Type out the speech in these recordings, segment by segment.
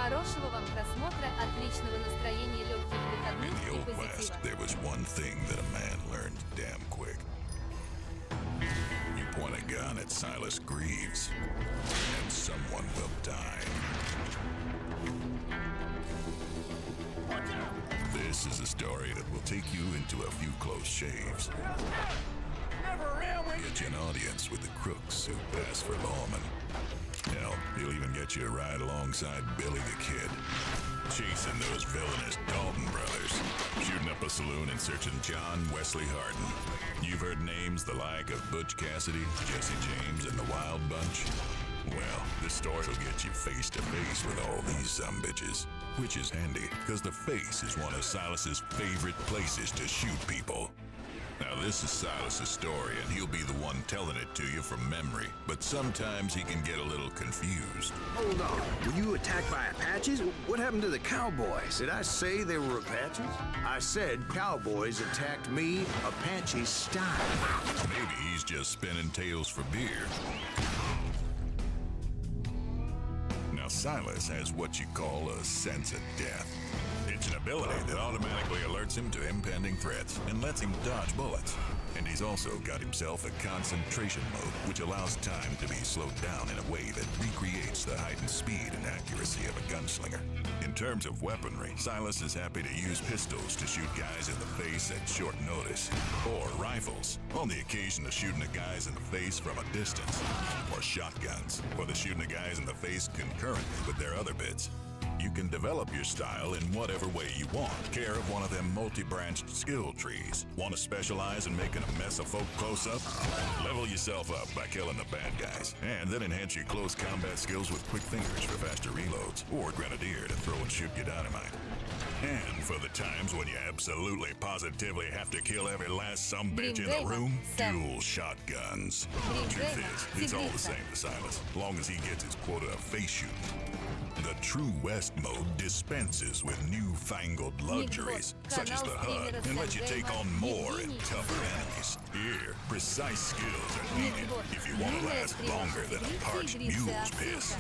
Хорошего вам просмотра, отличного настроения, легких выходных In the и old позитива. West, there was one thing that a man learned damn quick. You point a gun at Silas Greaves, and someone will die. This is a story that will take you into a few close shaves. Get you an audience with the crooks who pass for lawmen. Hell, he'll even get you a ride alongside Billy the Kid, chasing those villainous Dalton brothers, shooting up a saloon and searching John Wesley Hardin. You've heard names the like of Butch Cassidy, Jesse James, and the Wild Bunch. Well, this story will get you face to face with all these sumbitches, which is handy, because the face is one of Silas's favorite places to shoot people. Now this is Silas's story, and he'll be the one telling it to you from memory, but sometimes he can get a little confused. Hold on, were you attacked by Apaches? What happened to the cowboys? Did I say they were Apaches? I said cowboys attacked me Apache style. Maybe he's just spinning tales for beer. Now Silas has what you call a sense of death. It's an ability that automatically alerts him to impending threats and lets him dodge bullets. And he's also got himself a concentration mode, which allows time to be slowed down in a way that recreates the heightened speed and accuracy of a gunslinger. In terms of weaponry, Silas is happy to use pistols to shoot guys in the face at short notice, or rifles, on the occasion of shooting the guys in the face from a distance, or shotguns, for the shooting the guys in the face concurrently with their other bits. You can develop your style in whatever way you want. Care of one of them multi-branched skill trees. Want to specialize in making a mess of folk close up? Level yourself up by killing the bad guys. And then enhance your close combat skills with quick fingers for faster reloads. Or grenadier to throw and shoot your dynamite. And for the times when you absolutely positively have to kill every last sumbitch in the room, dual shotguns. Truth is, it's all the same to Silas, long as he gets his quota of face shooting. The True West mode dispenses with newfangled luxuries, such as the HUD, and lets you take on more and tougher enemies. Here, precise skills are needed if you want to last longer than a parched mule's piss.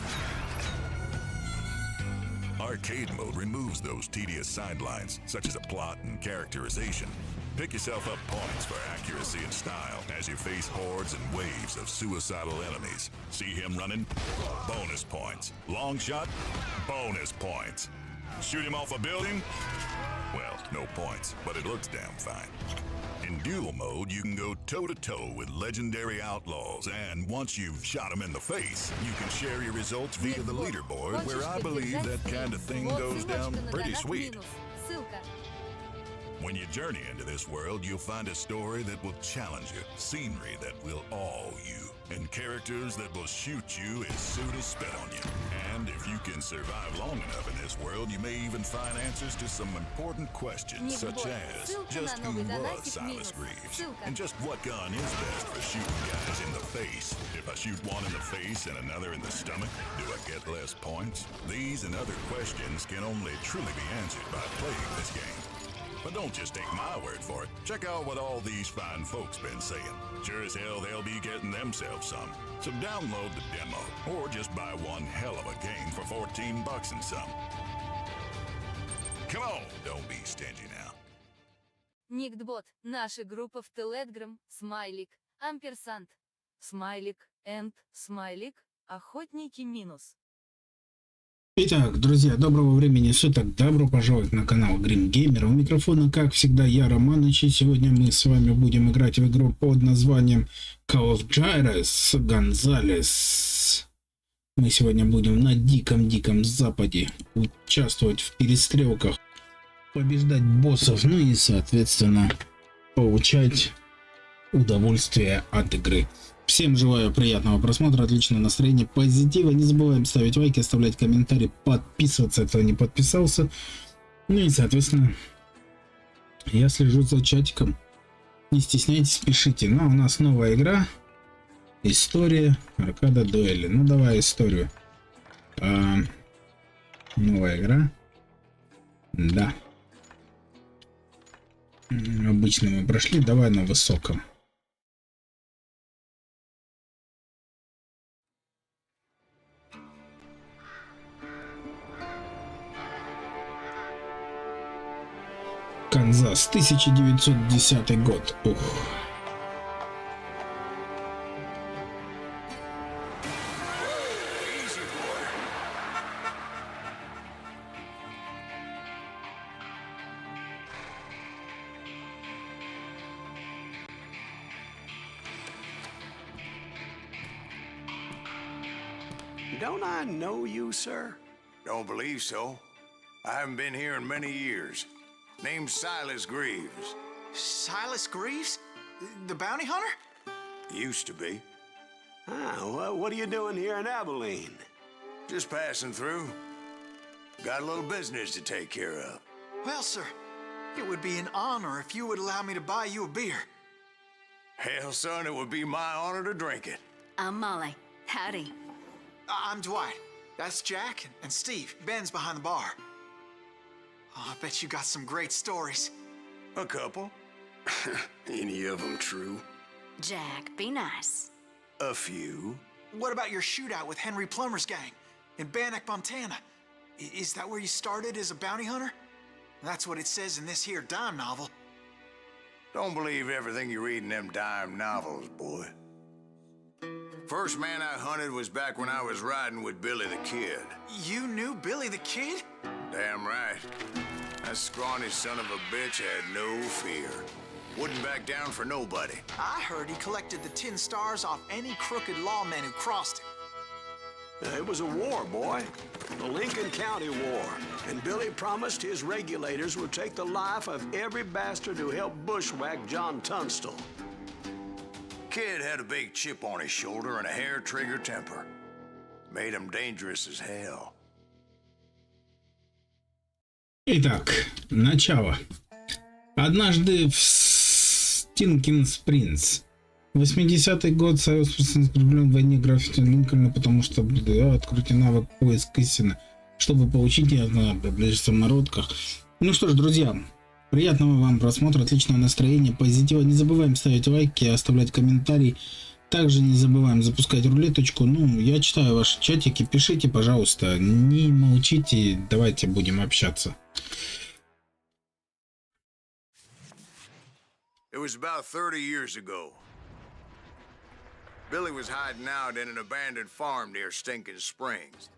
Arcade mode removes those tedious sidelines, such as a plot and characterization. Pick yourself up points for accuracy and style as you face hordes and waves of suicidal enemies. See him running? Bonus points. Long shot? Bonus points. Shoot him off a building? Well, no points, but it looks damn fine. In duel mode, you can go toe-to-toe with legendary outlaws, and once you've shot them in the face, you can share your results via the leaderboard, where I believe that kind of thing goes down pretty sweet. When you journey into this world, you'll find a story that will challenge you, scenery that will awe you, and characters that will shoot you as soon as spit on you. And if you can survive long enough in this world, you may even find answers to some important questions, such as just who was Silas Greaves, and just what gun is best for shooting guys in the face. If I shoot one in the face and another in the stomach, do I get less points? These and other questions can only truly be answered by playing this game. But don't just take my word for it. Check out what all these fine folks been saying. Sure as hell they'll be getting themselves some. So download the demo, or just buy one hell of a game for $14 and some. Come on, don't be stingy now. Никтбот, наша группа в Telegram, смайлик, амперсант, смайлик, энд, смайлик, охотники минус. Итак, друзья, доброго времени суток, добро пожаловать на канал Grimm Gamer. У микрофона, как всегда, я, Романыч, и сегодня мы с вами будем играть в игру под названием Call of Juarez Гонзалес. Мы сегодня будем на Диком Западе участвовать в перестрелках, побеждать боссов, ну и, соответственно, получать удовольствие от игры. Всем желаю приятного просмотра, отличного настроения, позитива. Не забываем ставить лайки, оставлять комментарии, подписываться, кто не подписался. Ну и, соответственно, я слежу за чатиком. Не стесняйтесь, пишите. Ну, у нас новая игра. История, аркада, дуэли. Ну, давай историю. Новая игра. Да. Обычно мы прошли. Давай на высоком. Канзас, 1910 год. Ух. Don't I know you, sir? Don't believe so. I haven't been here in many years. Name's Silas Greaves. Silas Greaves? The bounty hunter? Used to be. Ah, well, what are you doing here in Abilene? Just passing through. Got a little business to take care of. Well, sir, it would be an honor if you would allow me to buy you a beer. Hell, son, it would be my honor to drink it. I'm Molly. Howdy. I'm Dwight. That's Jack and Steve. Ben's behind the bar. Oh, I bet you got some great stories. A couple. Any of them true? Jack, be nice. A few. What about your shootout with Henry Plummer's gang in Bannock, Montana? Is that where you started as a bounty hunter? That's what it says in this here dime novel. Don't believe everything you read in them dime novels, boy. First man I hunted was back when I was riding with Billy the Kid. You knew Billy the Kid? Damn right. That scrawny son of a bitch had no fear. Wouldn't back down for nobody. I heard he collected the 10 stars off any crooked lawmen who crossed him. It was a war, boy. The Lincoln County War. And Billy promised his regulators would take the life of every bastard who helped bushwhack John Tunstall. Kid had a big chip on his shoulder and a hair-trigger temper. Made him dangerous as hell. Итак, начало. Однажды в Стинкин-Спрингс. 80-й год Союз скреплен в войне граффити Линкольна, потому что открытие навык поиск истины, чтобы получить ее при самородках. Ну что ж, друзья, приятного вам просмотра, отличного настроения, позитива. Не забываем ставить лайки, оставлять комментарии. Также не забываем запускать рулеточку. Ну, я читаю ваши чатики, пишите, пожалуйста, не молчите, давайте будем общаться. It was about 30 years ago. Billy was hiding out in an abandoned farm near Stinking Springs.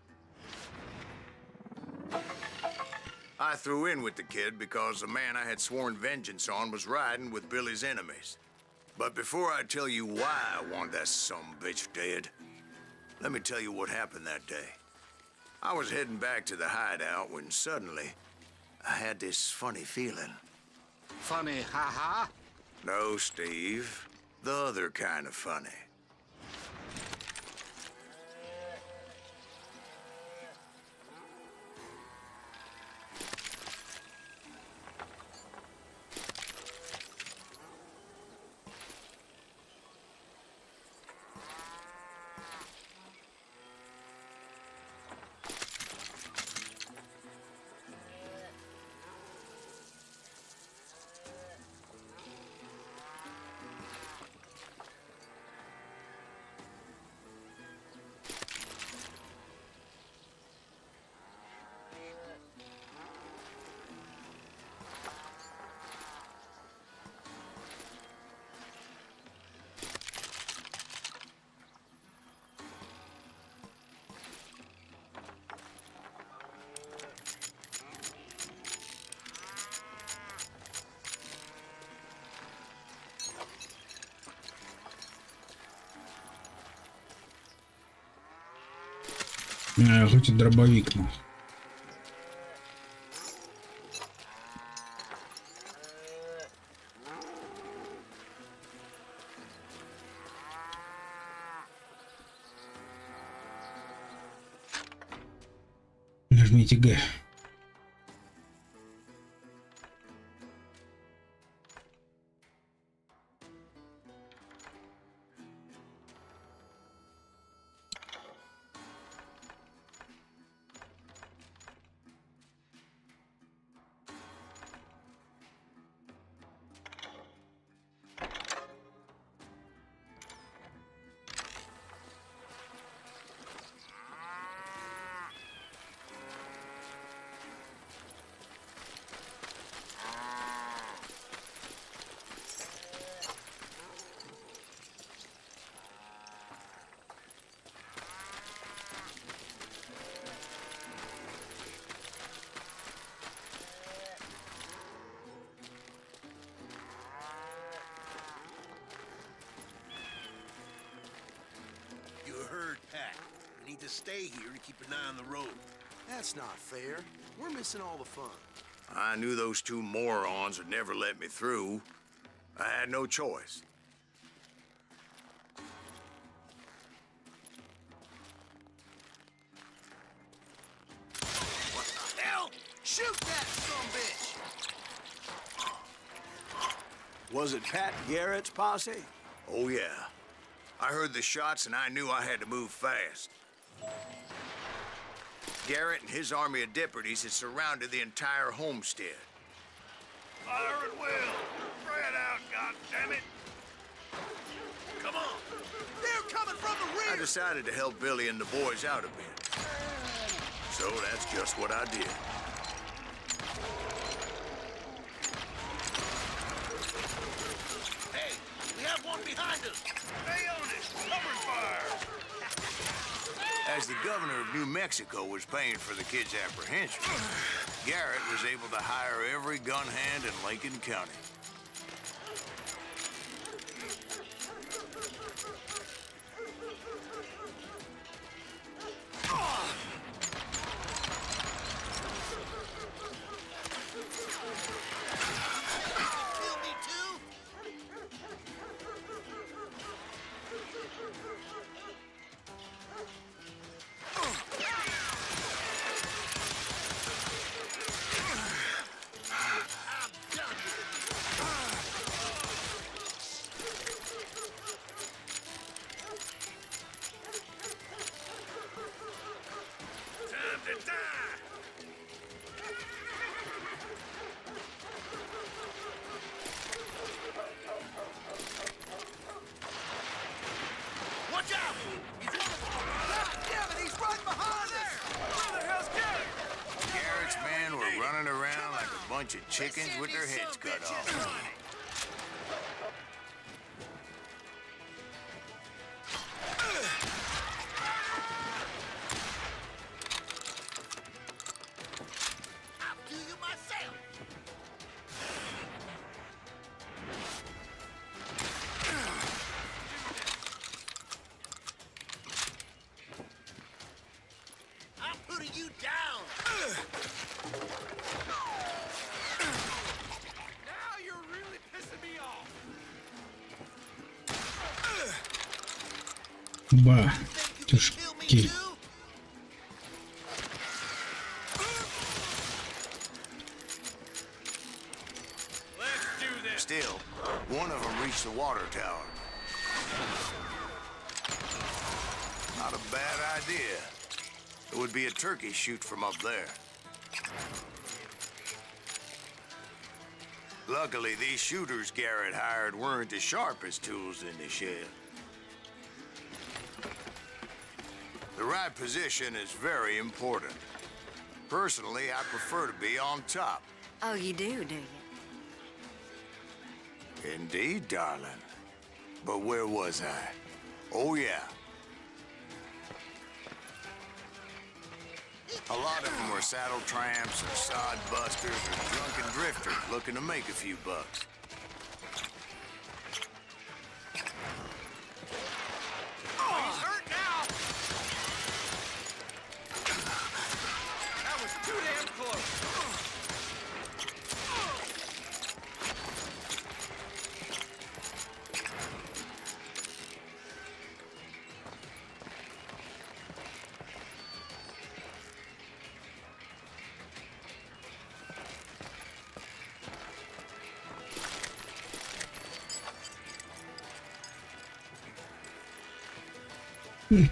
I threw in with the kid because the man I had sworn vengeance on was riding with Billy's enemies. But before I tell you why I want that sumbitch dead, let me tell you what happened that day. I was heading back to the hideout when suddenly I had this funny feeling. Funny, ha-ha? No, Steve. The other kind of funny. Хоть и дробовик, ну. Нажмите Г. hard packed. We need to stay here to keep an eye on the road. That's not fair. We're missing all the fun. I knew those two morons would never let me through. I had no choice. What the hell? Shoot that sumbitch! Was it Pat Garrett's posse? Oh, yeah. I heard the shots and I knew I had to move fast. Garrett and his army of deputies had surrounded the entire homestead. Fire at will! Spread out, goddammit! Come on! They're coming from the rear! I decided to help Billy and the boys out a bit. So that's just what I did. Hey, we have one behind us! Stay on it! Cover fire! As the governor of New Mexico was paying for the kids' apprehension, Garrett was able to hire every gun hand in Lincoln County. Kill me too? Time to die! Watch out! He's one of them! God damn it, he's right behind us! Where the hell's Garrett? Garrett's men were running around like a bunch of chickens with their heads cut off. I'll do you myself! I'm putting you down! Now you're really pissing me off! Батюшки. Too? Let's do this! Still, one of them reached the water tower. Not a bad idea. It would be a turkey shoot from up there. Luckily, these shooters Garrett hired weren't the sharpest tools in the shed. The right position is very important. Personally, I prefer to be on top. Oh, you do you? Indeed, darling. But where was I? Oh, yeah. A lot of them were saddle tramps or sod busters or drunken drifters looking to make a few bucks. He's hurt now! That was too damn close!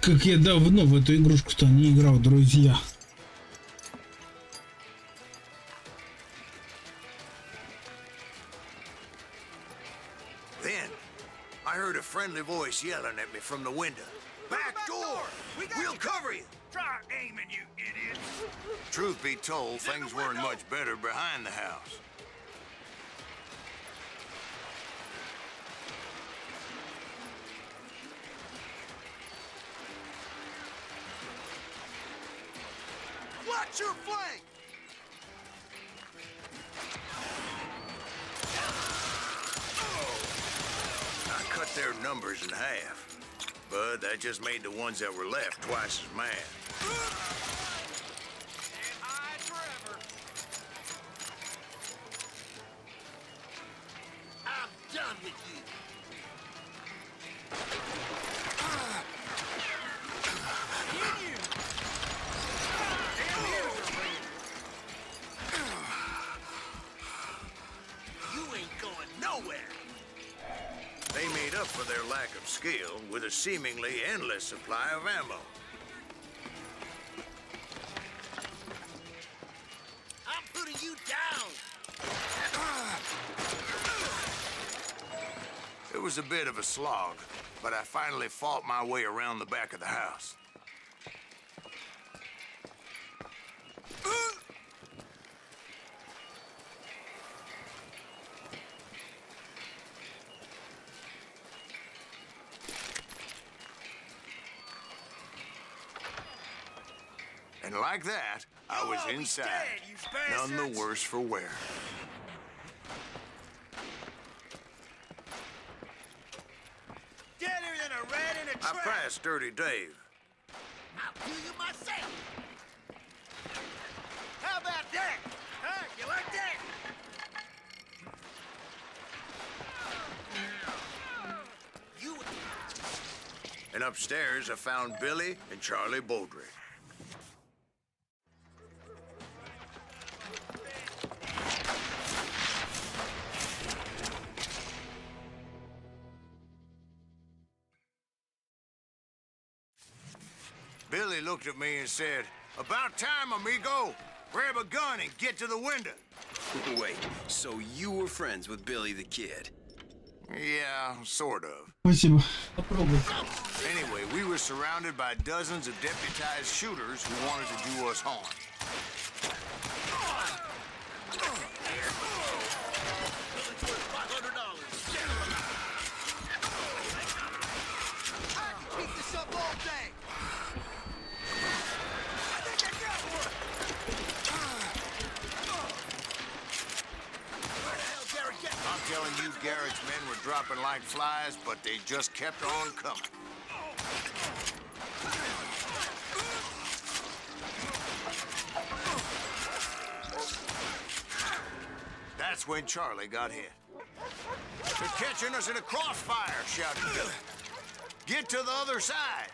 Как я давно в эту игрушку-то не играл, друзья. Then, I heard a friendly voice yelling at me from the window. Back door! We'll cover you! Try aiming, you idiots! Truth be told, things weren't much better behind the house. Watch your flank! I cut their numbers in half. but that just made the ones that were left twice as mad. And hide forever. I'm done with you. They made up for their lack of skill with a seemingly endless supply of ammo. I'm putting you down. It was a bit of a slog, but I finally fought my way around the back of the house. And like that, I was You'll all be inside, dead, you none the bastards. worse for wear. Deader than a rat in a I trap. passed Dirty Dave. I'll do you myself. How about that? Huh? You like that? You. And upstairs, I found Billy and Charlie Baldry. Billy looked at me and said, "About time, amigo. Grab a gun and get to the window." Wait, so you were friends with Billy the Kid? Yeah, sort of. Спасибо. Попробуй. Anyway, we were surrounded by dozens of deputized shooters who wanted to do us harm. Keep this up all day. I think I got one. Where the hell Garrett get? I'm telling you, Garrett's men were dropping like flies, but they just kept on coming. That's when Charlie got hit. "They're catching us in a crossfire," shouted Billy. "Get to the other side."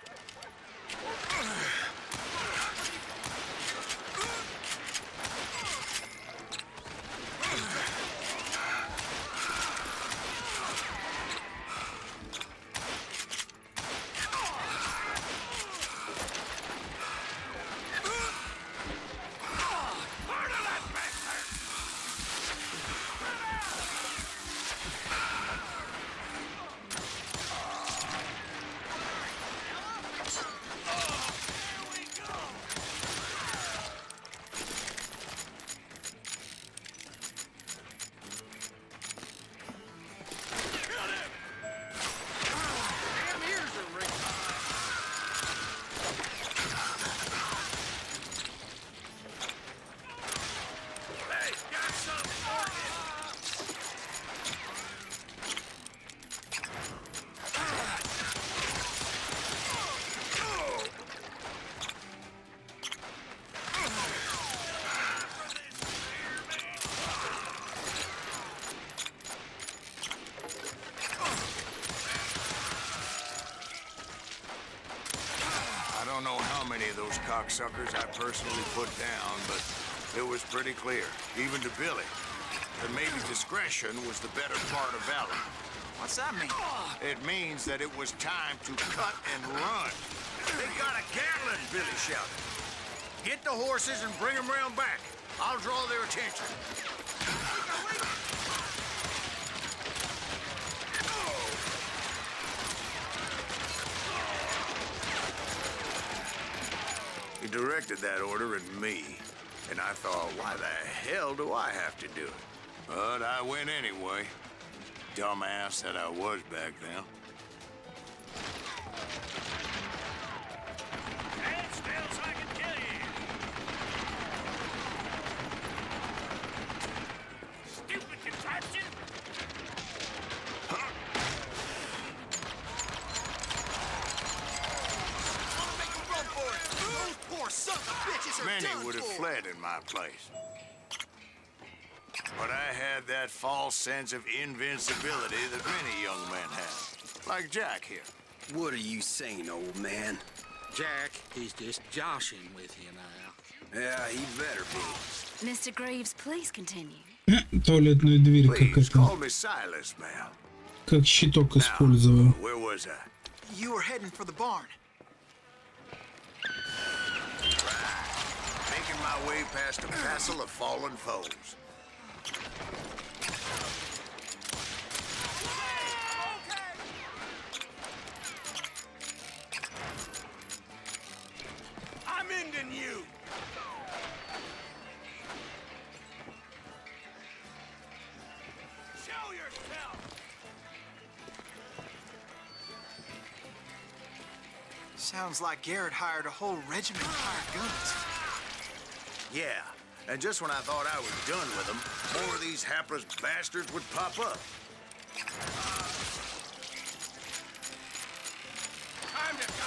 I don't know how many of those cocksuckers I personally put down, but it was pretty clear, even to Billy, that maybe discretion was the better part of valor. What's that mean? It means that it was time to cut and run. "They got a Gatling," Billy shouted. "Get the horses and bring them round back. I'll draw their attention." He directed that order at me, and I thought, why the hell do I have to do it? But I went anyway. Dumbass that I was back then. Stand still so I can kill you. Stupid contraption. Many would have fled in my place. But I had that false sense of invincibility that many young men have. Like Jack here. What are you saying, old man? Jack, he's just joshing with you now. Yeah, he better be. Mr. Graves, please continue. Туалетную дверь Please как call это, me Silas, ma'am. как щиток Now, использую. where was I? You were heading for the barn. Making my way past a castle of fallen foes. I'm ending you. Show yourself. Sounds like Garrett hired a whole regiment of hired guns. Yeah, and just when I thought I was done with them, more of these hapless bastards would pop up. Time to go.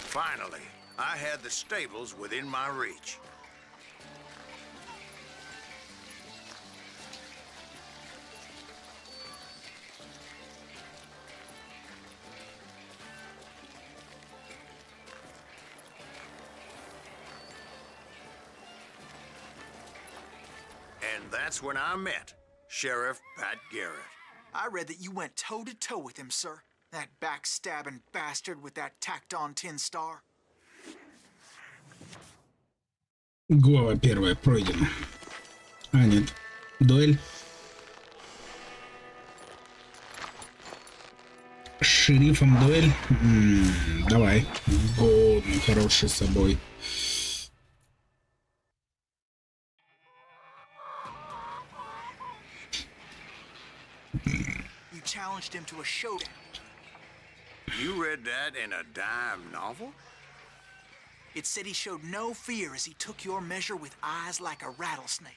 Finally, I had the stables within my reach. And that's when I met Sheriff Pat Garrett. I read that you went toe-to-toe with him, sir. That backstabbing bastard with that tacked-on tin star. Глава первая пройдена. А, нет. Дуэль. С шерифом дуэль. Давай. Годный, хороший с собой. You challenged him to a showdown. You read that in a dime novel? It said he showed no fear as he took your measure with eyes like a rattlesnake.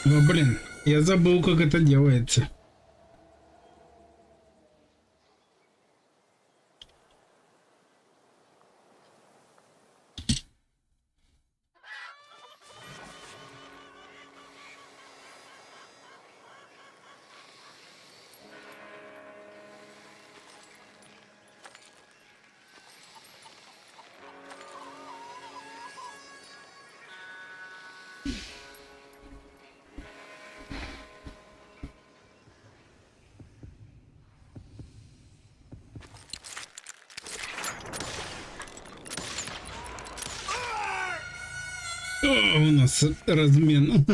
Ну, блин, я забыл, как это делается. О, у нас размен.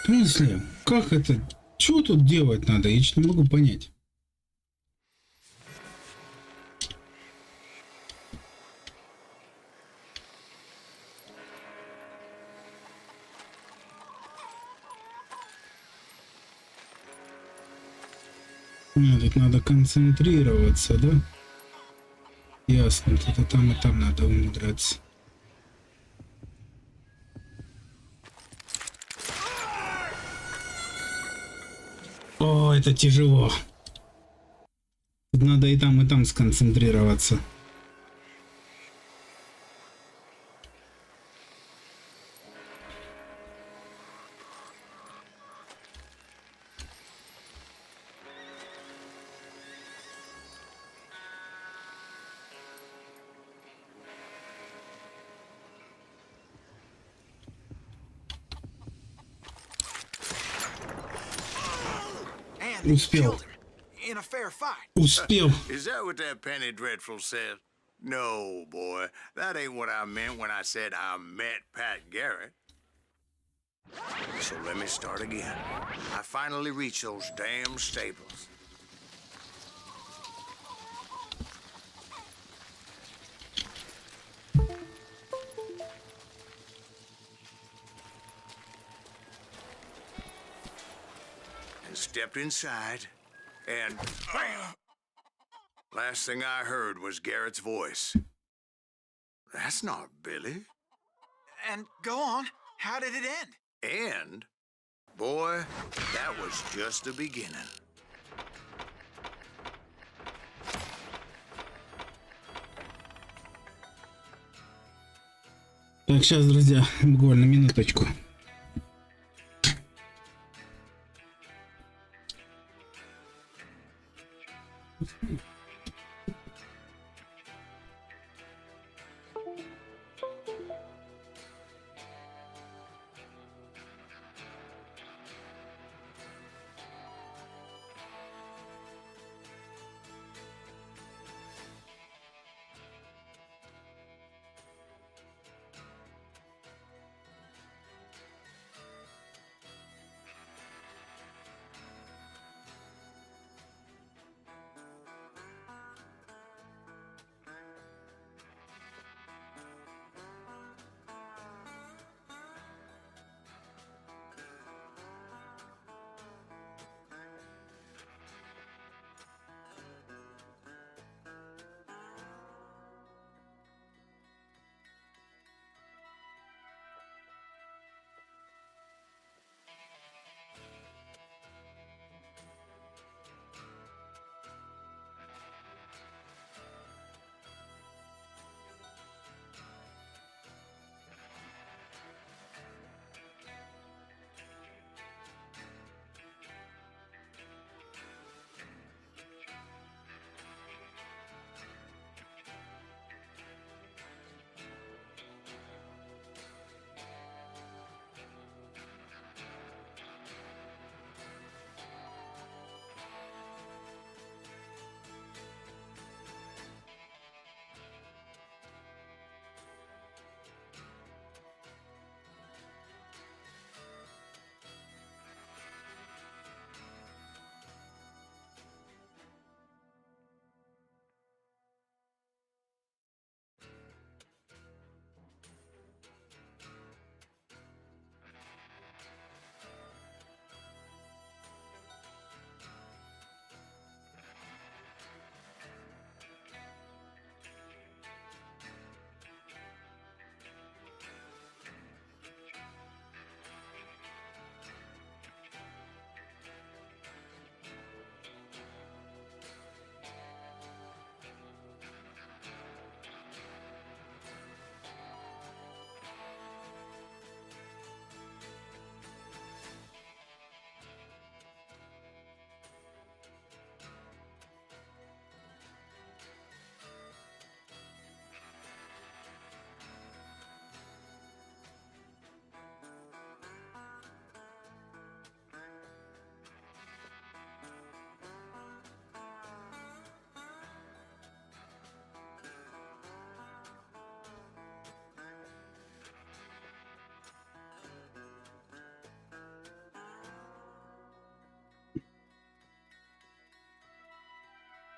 В смысле? Как это? Что тут делать надо? Я не могу понять. Тут надо концентрироваться, да? Ясно, тут и там надо умудряться. О, это тяжело. Тут надо и там сконцентрироваться. Успел. In a fair fight. Успел. Is that what that Penny Dreadful said? No, boy. That ain't what I meant when I said I met Pat Garrett. So let me start again. I finally reached those damn stables. And stepped inside, and last thing I heard was Garrett's voice. That's not Billy. And go on. How did it end? And, boy, that was just the beginning. Так, сейчас, друзья, буквально минуточку.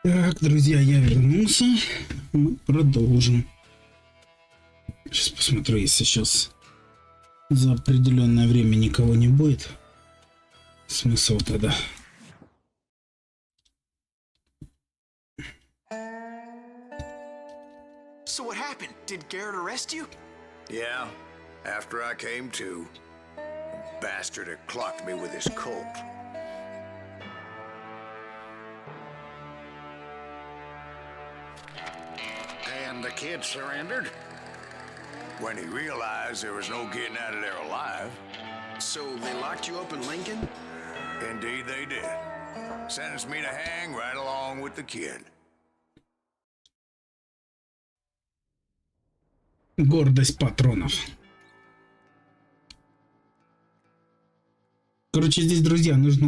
Так, друзья, я вернулся. Мы продолжим. Сейчас посмотрю, если сейчас за определенное время никого не будет. Смысл тогда. So what happened? Did Garrett arrest you? Yeah, after I came to, the bastard had clocked me with his Colt. And the kid surrendered? When he realized there was no getting out of there alive. So they locked you up in Lincoln? Indeed they did. Sentenced me to hang right along with the kid. Гордость патронов. Короче, здесь, друзья, нужно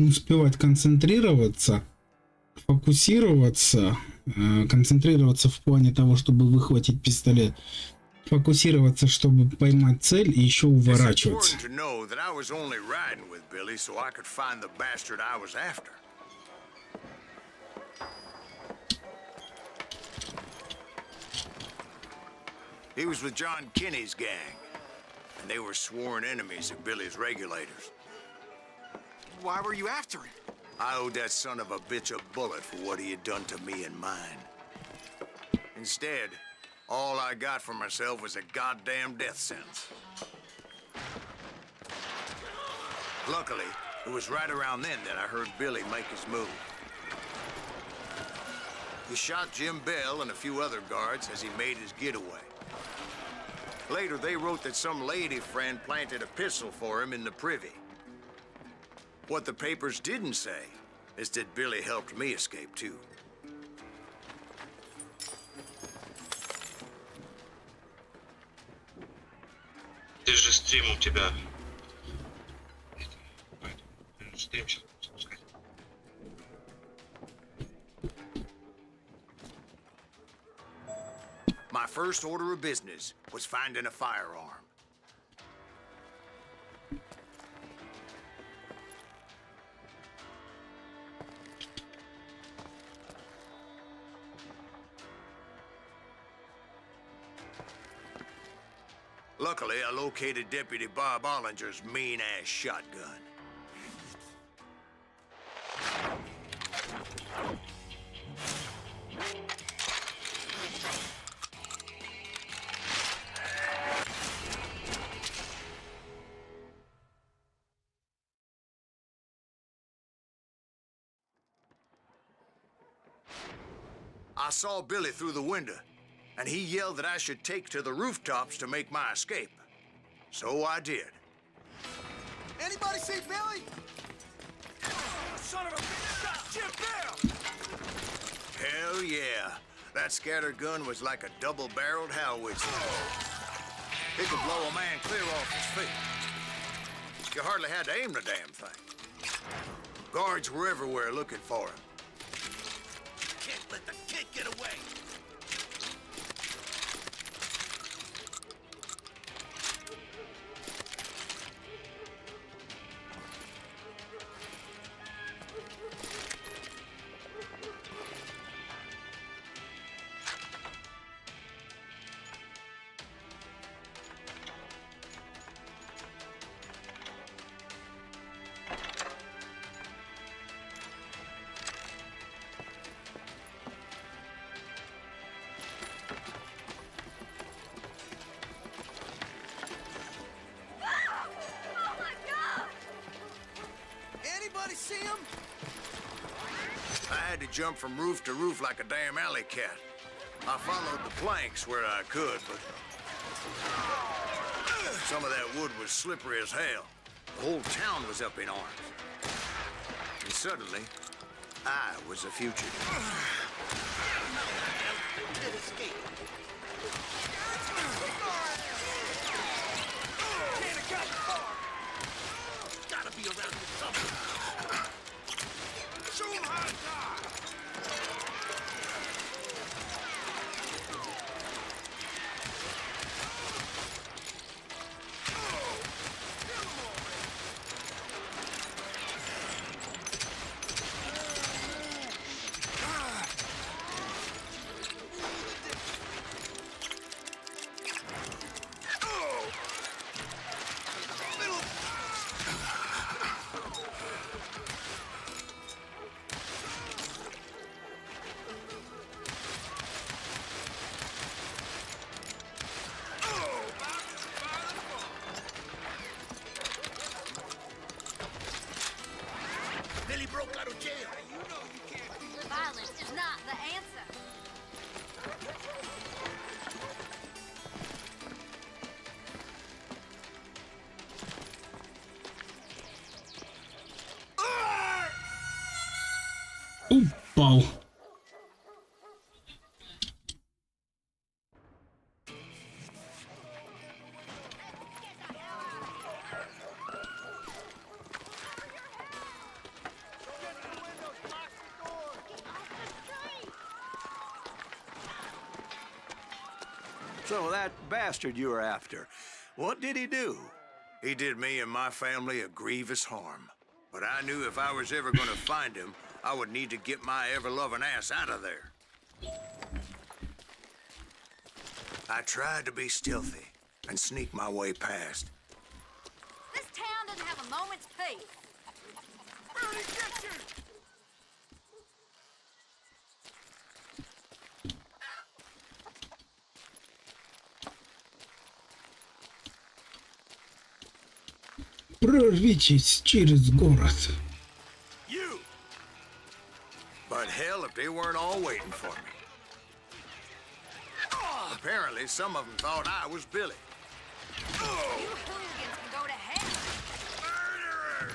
успевать концентрироваться, фокусироваться, концентрироваться в плане того, чтобы выхватить пистолет, фокусироваться, чтобы поймать цель и еще уворачиваться. He was with John Kinney's gang, and they were sworn enemies of Billy's regulators. Why were you after him? I owed that son of a bitch a bullet for what he had done to me and mine. Instead, all I got for myself was a goddamn death sentence. Luckily, it was right around then that I heard Billy make his move. He shot Jim Bell and a few other guards as he made his getaway. Later, they wrote that some lady friend planted a pistol for him in the privy. What the papers didn't say is that Billy helped me escape, too. Ты же стрим у тебя. Стрим сейчас запускать. My first order of business was finding a firearm. Luckily, I located Deputy Bob Ollinger's mean-ass shotgun. I saw Billy through the window, and he yelled that I should take to the rooftops to make my escape. So I did. Anybody see Billy? Son of a bitch! That's Jim Bell! Hell yeah. That scatter gun was like a double-barreled howitzer. It could blow a man clear off his feet. You hardly had to aim the damn thing. Guards were everywhere looking for him. Can't let the kid get away! See him? I had to jump from roof to roof like a damn alley cat. I followed the planks where I could, but some of that wood was slippery as hell. The whole town was up in arms. And suddenly, I was a fugitive. Did escape. Can't have gotten far. Gotta be around here somewhere. Show him how to die! Broke out of jail. You know you can't be. Violence is not the answer. Упал. So that bastard you were after, what did he do? He did me and my family a grievous harm. But I knew if I was ever going to find him, I would need to get my ever-loving ass out of there. I tried to be stealthy and sneak my way past. This town doesn't have a moment's peace. Bernie, get you! Прорвитесь через город. You! But hell, if they weren't all waiting for me. Apparently, some of them thought I was Billy. You hooligans can go to hell. Murderer!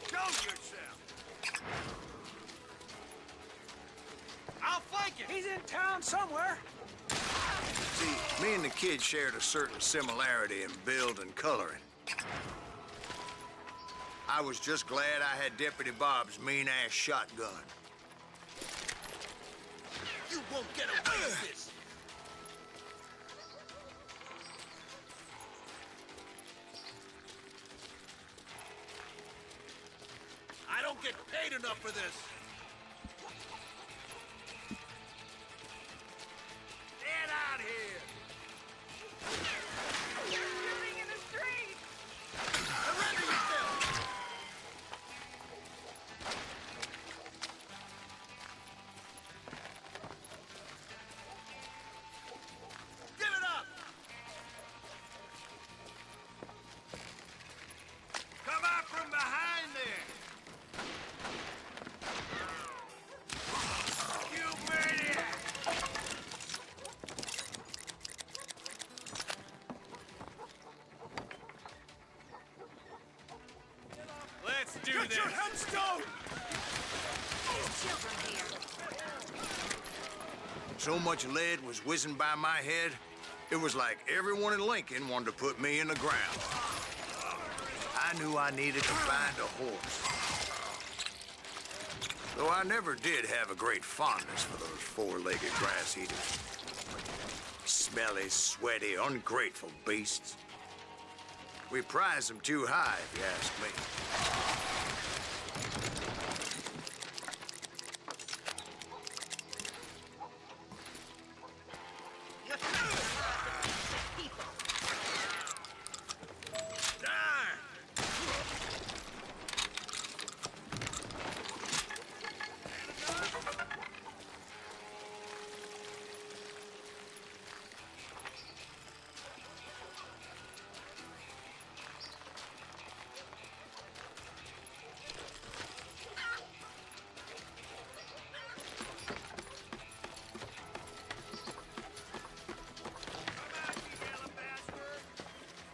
Show yourself! I'll flank you! He's in town somewhere. See, me and the kid shared a certain similarity in build and coloring. I was just glad I had Deputy Bob's mean-ass shotgun. You won't get away with this! I don't get paid enough for this! Get out here! Shooting in the street! Surrender yourself! Give it up! Come out from behind there! You maniac! Let's do this! Get your headstone! Children here. So much lead was whizzing by my head, it was like everyone in Lincoln wanted to put me in the ground. I knew I needed to find a horse. Though I never did have a great fondness for those four-legged grass eaters. Smelly, sweaty, ungrateful beasts. We prize them too high, if you ask me. Darn!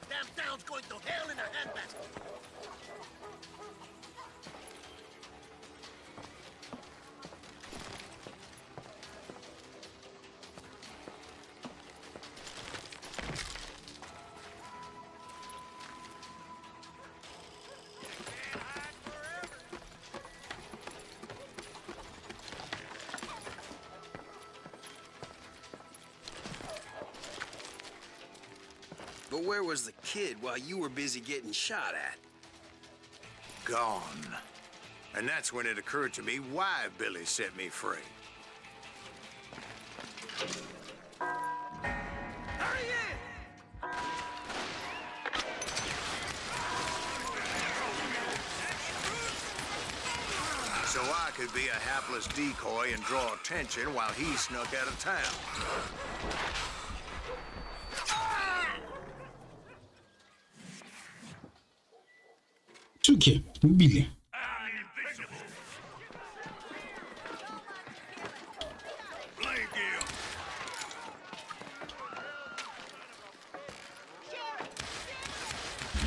Damn town's going to hell in a handbasket. But where was the kid while you were busy getting shot at? Gone. And that's when it occurred to me why Billy set me free. Hurry in! So I could be a hapless decoy and draw attention while he snuck out of town. Суки, убили. I'm invisible. Blake him.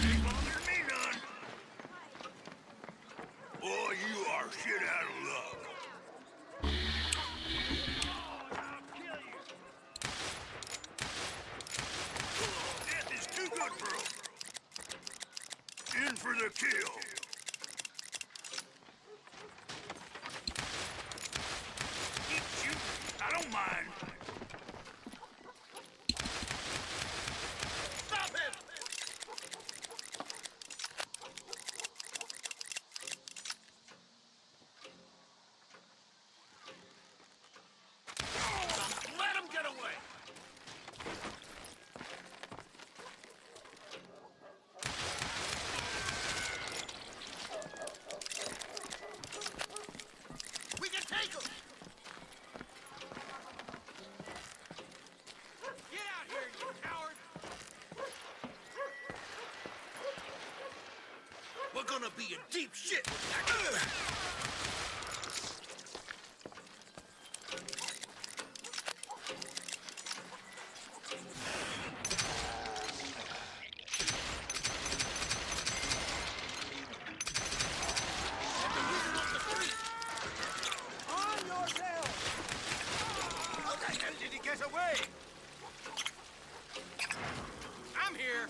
Ain't bothering me none. Boy, you are shit out of luck. I'll kill you. Death is too good for him. In for the kill. Keep gonna be in deep shit. I'm here.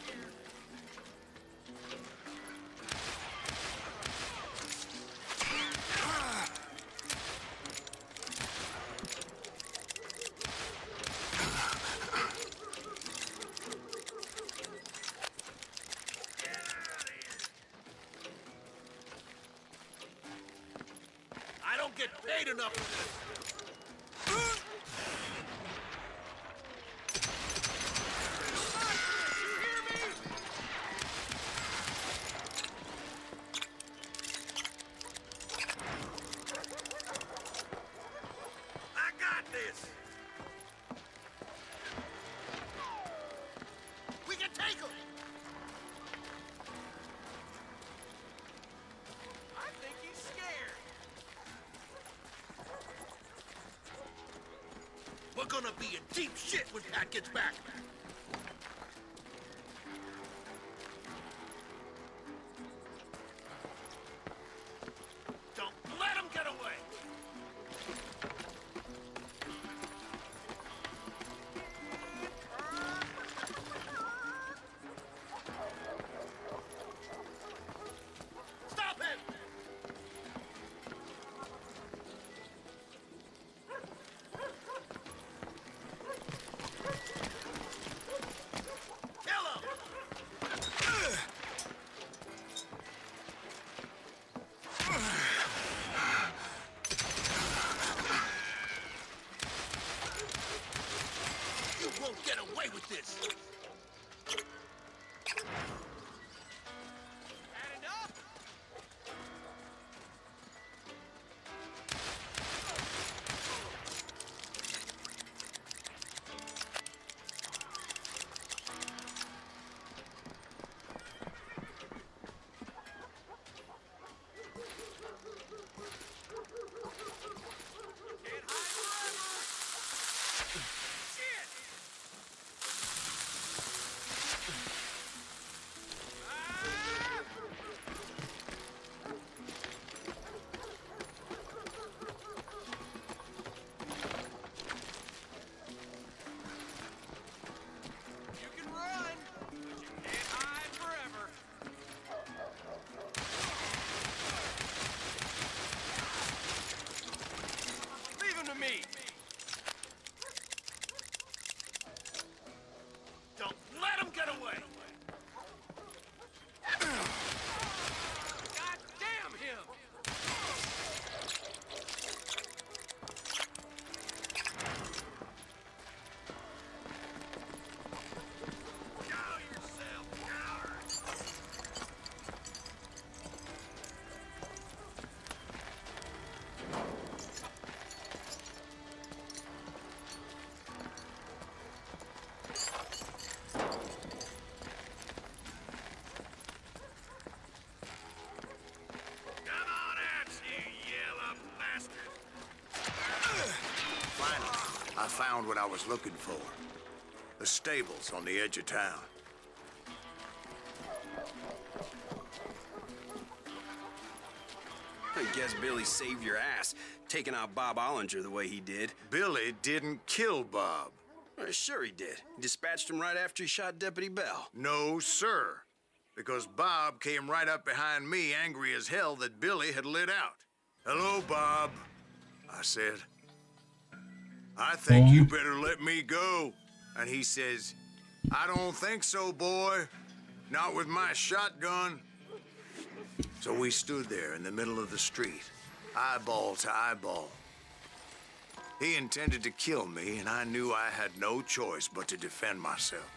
I don't get paid enough for this. We're gonna be in deep shit when Pat gets back. Don't let him get away. Stop him! Won't get away with this. Had enough? Can't hide forever. Shit! You can run, but you can't hide forever. Leave him to me. Don't let him get away. God damn him! Show yourself, coward! Come on out, you yellow bastard! Finally, I found what I was looking for. The stables on the edge of town. I guess Billy saved your ass, taking out Bob Ollinger the way he did. Billy didn't kill Bob. Well, sure he did. He dispatched him right after he shot Deputy Bell. No, sir. Because Bob came right up behind me, angry as hell that Billy had lit out. Hello, Bob, I said. I think you better let me go. And he says, I don't think so, boy. Not with my shotgun. So we stood there in the middle of the street, eyeball to eyeball. He intended to kill me, and I knew I had no choice but to defend myself.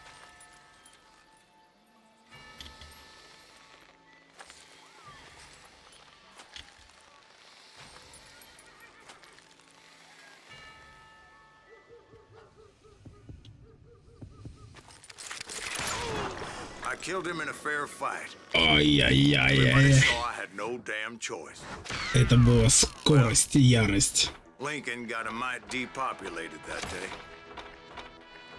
I killed him in a fair fight. Ай-яй-яй-яй. Everybody saw I had no damn choice. Это была скорость и ярость. Lincoln got a mite depopulated that day.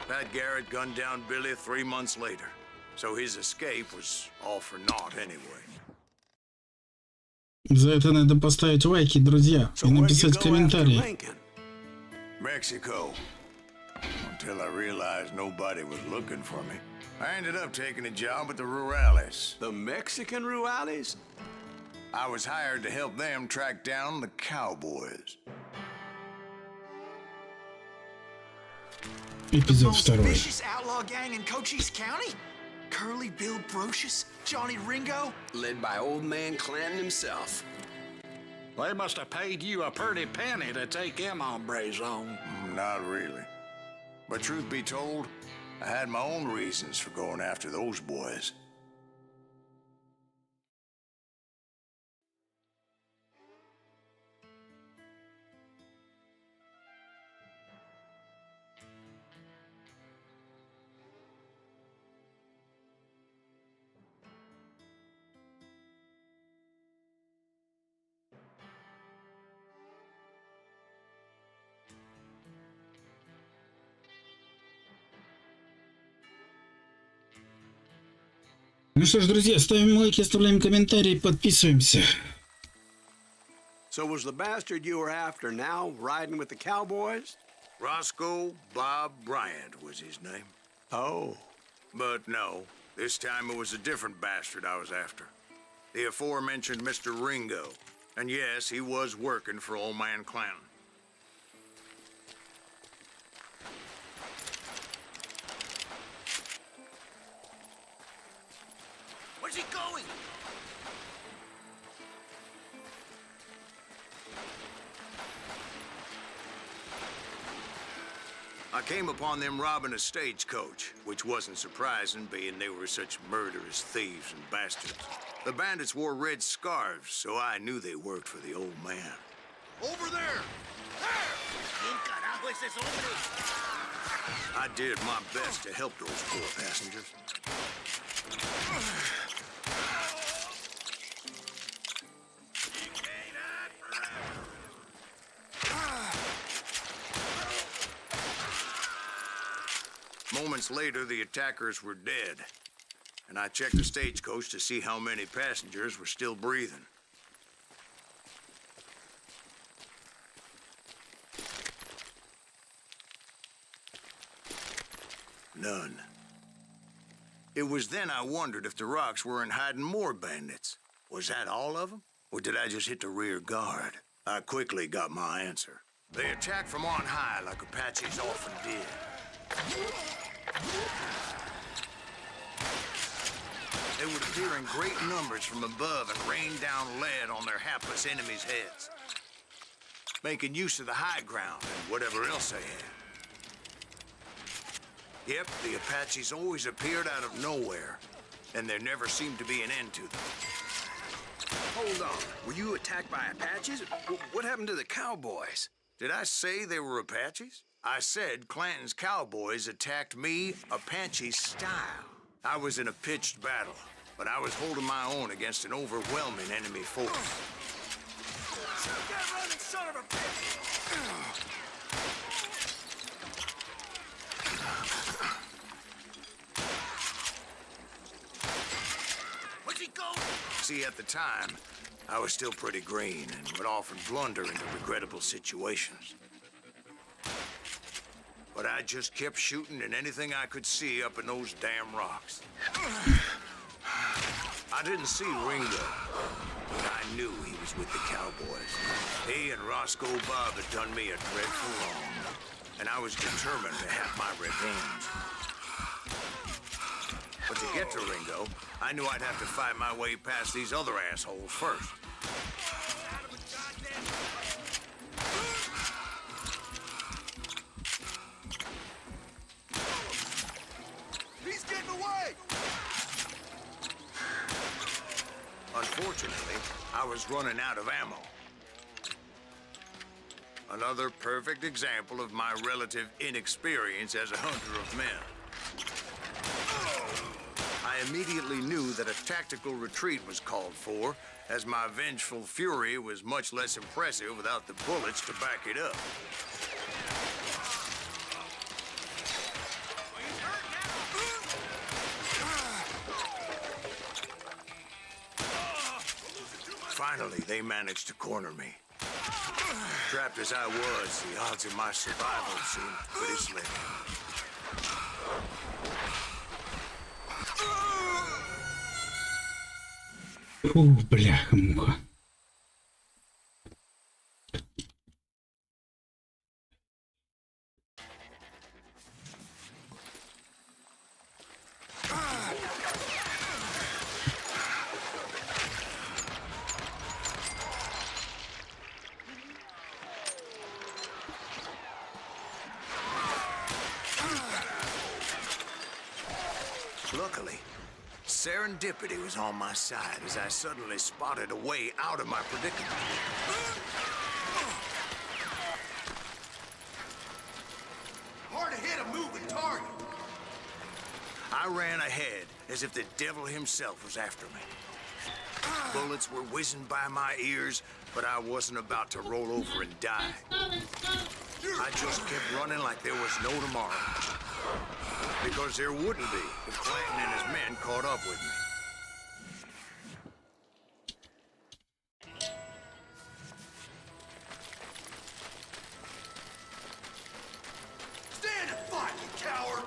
Pat Garrett gunned down Billy 3 months later, so his escape was all for naught anyway. За это надо поставить лайки, друзья, и написать комментарии. Mexico. Until I realized nobody was looking for me. I ended up taking a job at the Rurales. The Mexican Rurales? I was hired to help them track down the cowboys. Эпизод Most 2. vicious outlaw gang in Cochise County? Curly Bill Brocious? Johnny Ringo? Led by old man Clanton himself. They must have paid you a pretty penny to take them hombres on. Not really. But truth be told, I had my own reasons for going after those boys. Ну что ж, друзья, ставим лайки, оставляем комментарии, подписываемся. So was the bastard you were after now riding with the cowboys? Roscoe Bob Bryant was his name. Oh. But no, this time it was a different bastard I was after. The aforementioned Mr. Ringo. And yes, he was working for old man Clanton. Where's he going? I came upon them robbing a stagecoach, which wasn't surprising, being they were such murderous thieves and bastards. The bandits wore red scarves, so I knew they worked for the old man. Over there! There! ¿Quién carajo es ese hombre? I did my best to help those poor passengers. Moments later, the attackers were dead, and I checked the stagecoach to see how many passengers were still breathing. None. It was then I wondered if the rocks weren't hiding more bandits. Was that all of them? Or did I just hit the rear guard? I quickly got my answer. They attacked from on high like Apaches often did. They would appear in great numbers from above and rain down lead on their hapless enemies' heads, making use of the high ground and whatever else they had. Yep, the Apaches always appeared out of nowhere, and there never seemed to be an end to them. Hold on. Were you attacked by Apaches? What happened to the cowboys? Did I say they were Apaches? I said Clanton's cowboys attacked me Apache style. I was in a pitched battle, but I was holding my own against an overwhelming enemy force. Get running, son of a bitch! Where's he going? See, at the time, I was still pretty green and would often blunder into regrettable situations. But I just kept shooting at anything I could see up in those damn rocks. I didn't see Ringo, but I knew he was with the cowboys. He and Roscoe Bob had done me a dreadful wrong, and I was determined to have my revenge. But to get to Ringo, I knew I'd have to fight my way past these other assholes first. He's getting away! Unfortunately, I was running out of ammo. Another perfect example of my relative inexperience as a hunter of men. I immediately knew that a tactical retreat was called for, as my vengeful fury was much less impressive without the bullets to back it up. Finally, they managed to corner me. Trapped as I was, the odds of my survival seemed pretty slim. Ух, бляха-муха. Luckily, serendipity was on my side as I suddenly spotted a way out of my predicament. Hard to hit a moving target. I ran ahead as if the devil himself was after me. Bullets were whizzing by my ears, but I wasn't about to roll over and die. I just kept running like there was no tomorrow. Because there wouldn't be if Clanton and his men caught up with me. Stand and fight, you coward!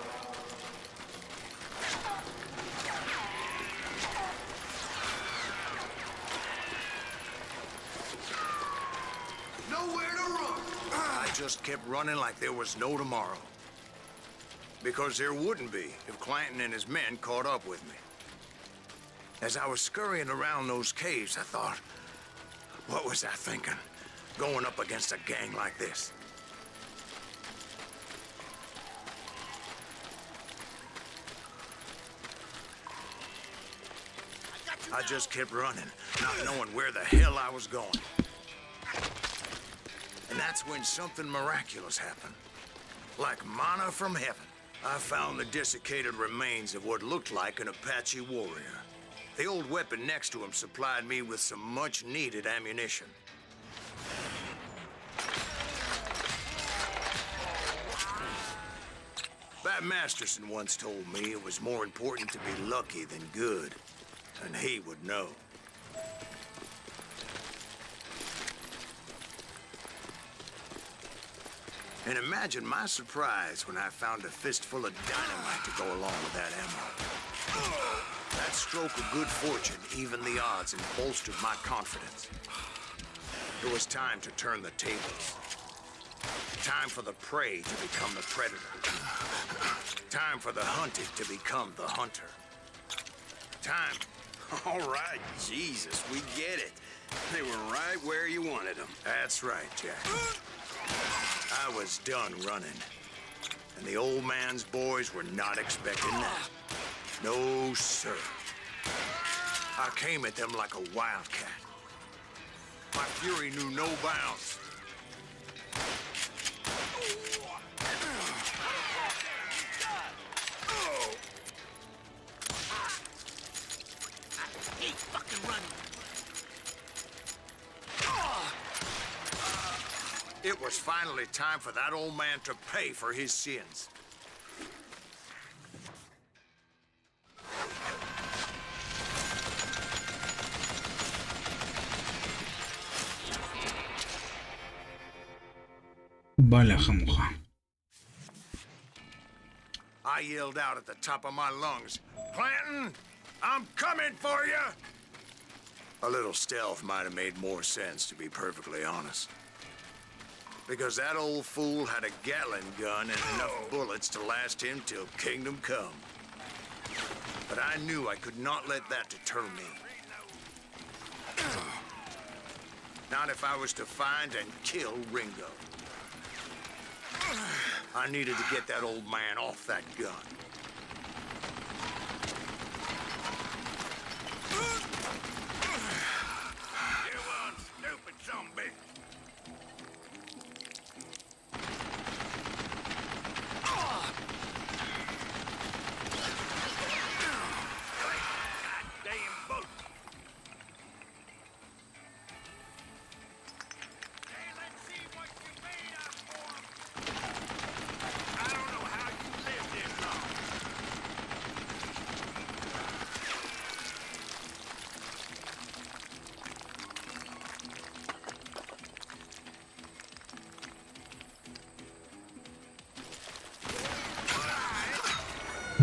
Nowhere to run! I just kept running like there was no tomorrow. Because there wouldn't be if Clanton and his men caught up with me. As I was scurrying around those caves, I thought, what was I thinking, going up against a gang like this? I just kept running, not knowing where the hell I was going. And that's when something miraculous happened. Like manna from heaven. I found the desiccated remains of what looked like an Apache warrior. The old weapon next to him supplied me with some much-needed ammunition. Bat Masterson once told me it was more important to be lucky than good, and he would know. And imagine my surprise when I found a fistful of dynamite to go along with that ammo. That stroke of good fortune evened the odds and bolstered my confidence. It was time to turn the tables. Time for the prey to become the predator. Time for the hunted to become the hunter. Time. All right, Jesus, we get it. They were right where you wanted them. That's right, Jack. I was done running. And the old man's boys were not expecting that. No, sir. I came at them like a wildcat. My fury knew no bounds. I hate fucking running. It was finally time for that old man to pay for his sins. Баляха-муха. I yelled out at the top of my lungs, "Clanton, I'm coming for you!" A little stealth might have made more sense, to be perfectly honest. Because that old fool had a Gatling gun and enough bullets to last him till kingdom come. But I knew I could not let that deter me. Not if I was to find and kill Ringo. I needed to get that old man off that gun. You one stupid zombie.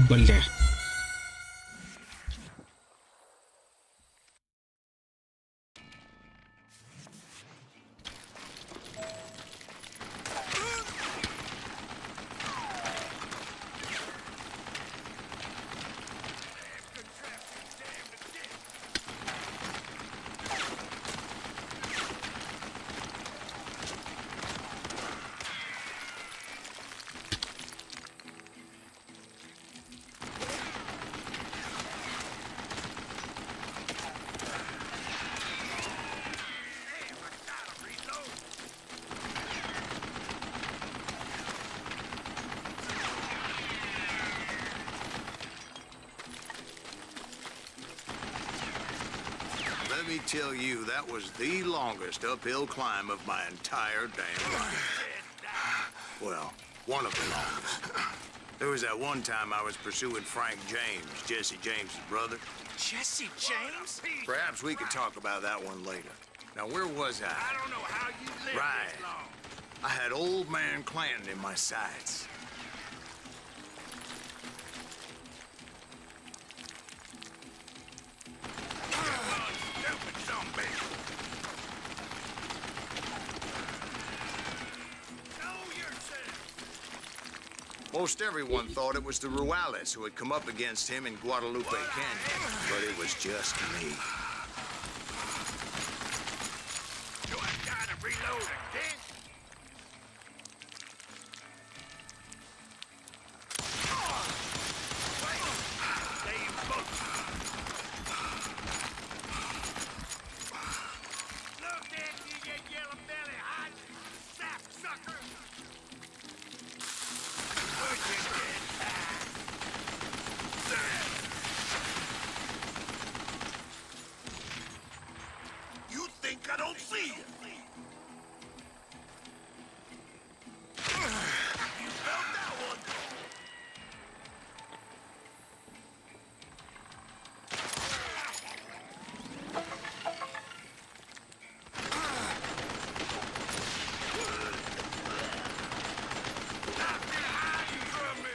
Бля. Let me tell you, that was the longest uphill climb of my entire damn life. Well, one of the longest. There was that one time I was pursuing Frank James, Jesse James' brother. Jesse James? Perhaps we could talk about that one later. Now, where was I? I don't know how you lived Right. this long. I had old man Clanton in my sights. Stupid zombie. Know yourself. Most everyone thought it was the Ruales who had come up against him in Guadalupe Canyon, but it was just me. Do I gotta reload again? Look at you yellow belly hot sap sucker. Would you get back? You think I don't see you? You felt that one. Stop me hiding from me.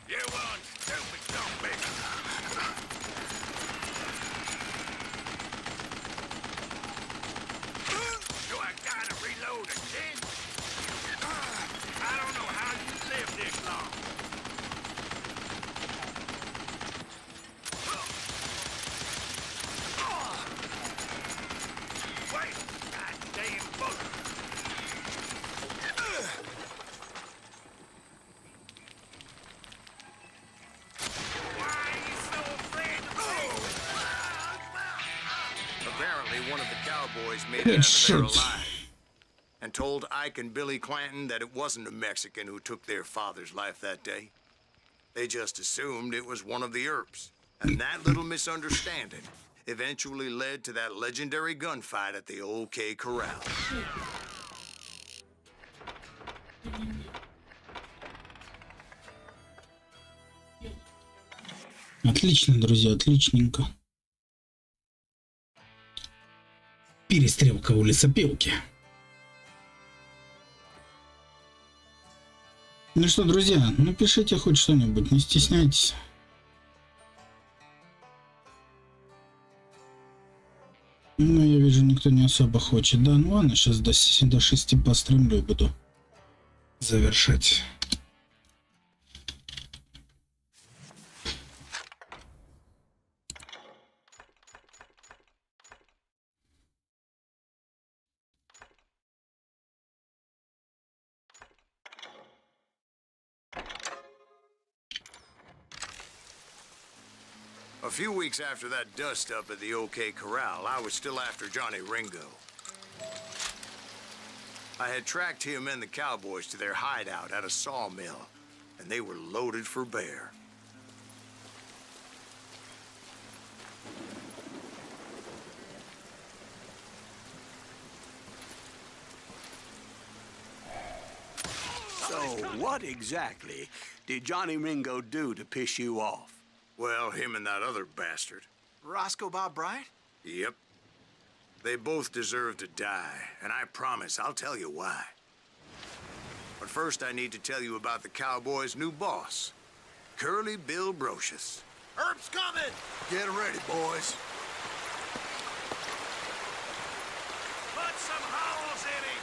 You one stupid zombie. Do I gotta reload again? I don't know how you lived this long. Wait, goddamn bullet. Why are you so afraid to move? Apparently, one of the cowboys made it out of there Headshots. alive and told Ike and Billy Clanton that it wasn't a Mexican who took their father's life that day. They just assumed it was one of the Earps. And that little misunderstanding eventually led to that legendary gunfight at the OK Corral. Отлично, друзья, отличненько. Перестрелка у лесопилки. Ну что, друзья, напишите хоть что-нибудь, не стесняйтесь. Ну, я вижу, никто не особо хочет. Да, ну ладно, сейчас до 6 постримлю и буду завершать. A few weeks after that dust-up at the OK Corral, I was still after Johnny Ringo. I had tracked him and the cowboys to their hideout at a sawmill, and they were loaded for bear. So, what exactly did Johnny Ringo do to piss you off? Well, him and that other bastard. Roscoe Bob Bryant? Yep. They both deserve to die, and I promise I'll tell you why. But first I need to tell you about the cowboys' new boss, Curly Bill Brocious. Herb's coming! Get ready, boys. Put some holes in him!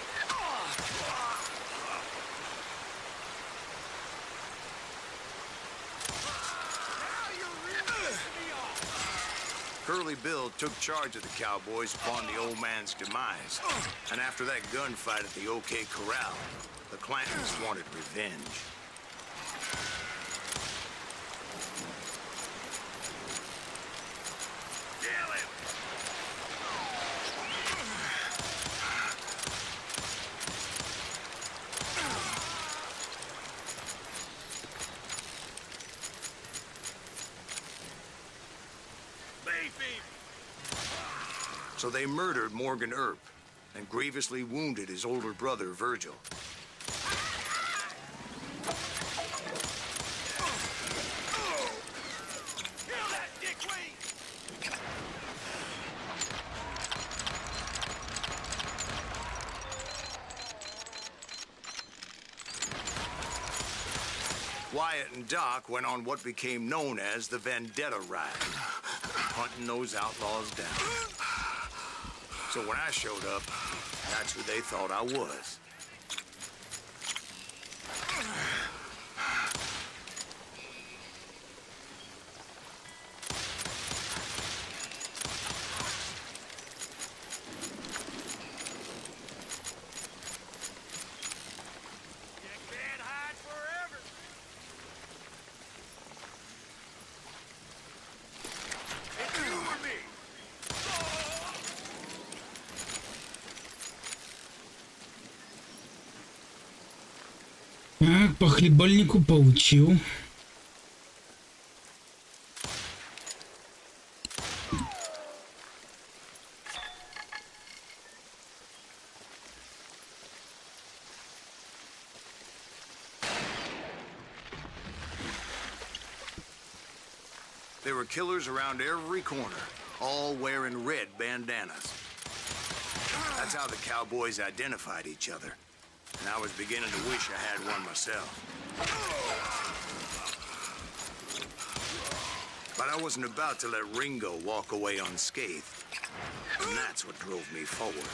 Now you're really pissing me off! Curly Bill took charge of the cowboys upon the old man's demise. And after that gunfight at the OK Corral, the Clantons wanted revenge. Kill him! Beef him! So they murdered Morgan Earp and grievously wounded his older brother, Virgil. Kill that dickweed! Wyatt and Doc went on what became known as the Vendetta Ride, hunting those outlaws down. So when I showed up, that's who they thought I was. You can't hide forever! It's you or me! Так, по хлебальнику получил. There were killers around every corner, all wearing red bandanas. That's how the cowboys identified each other. And I was beginning to wish I had one myself. But I wasn't about to let Ringo walk away unscathed. And that's what drove me forward.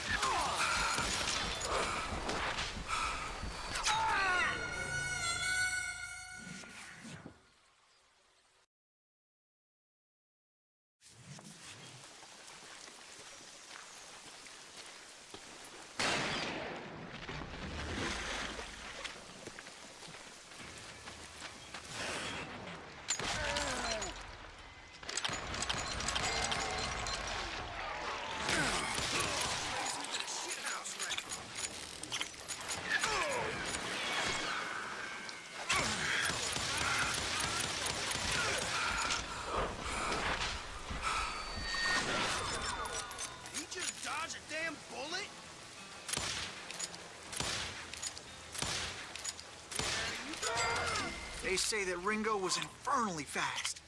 They say that Ringo was infernally fast.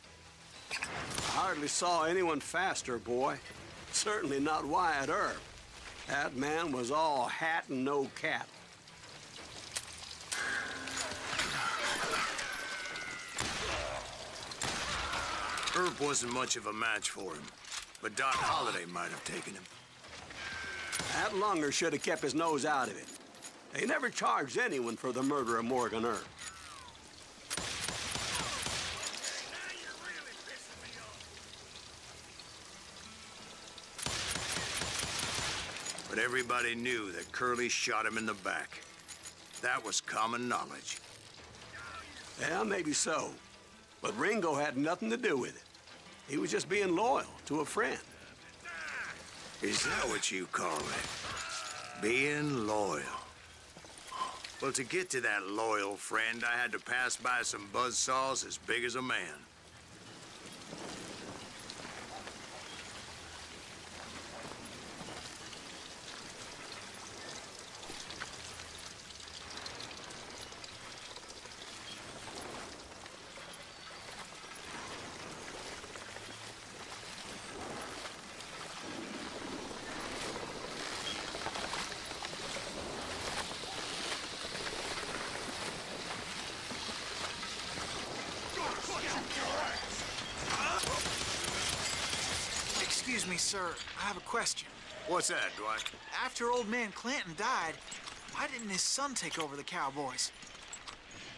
I hardly saw anyone faster, boy. Certainly not Wyatt Earp. That man was all hat and no cap. Earp wasn't much of a match for him, but Doc Holliday might have taken him. That lunger should have kept his nose out of it. They never charged anyone for the murder of Morgan Earp. Now you're really pissing me off! But everybody knew that Curly shot him in the back. That was common knowledge. Yeah, maybe so. But Ringo had nothing to do with it. He was just being loyal to a friend. Is that what you call it? Being loyal. Well, to get to that loyal friend, I had to pass by some buzzsaws as big as a man. Excuse me, sir. I have a question. What's that, Dwight? After old man Clanton died, why didn't his son take over the cowboys?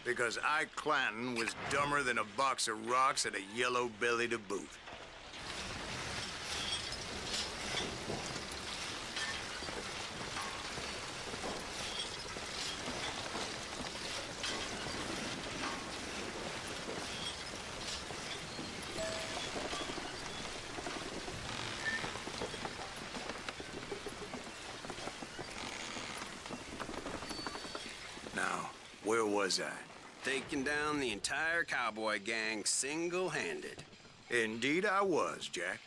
Because Ike Clanton was dumber than a box of rocks and a yellow belly to boot. Now, where was I? Taking down the entire cowboy gang single-handed. Indeed I was, Jack.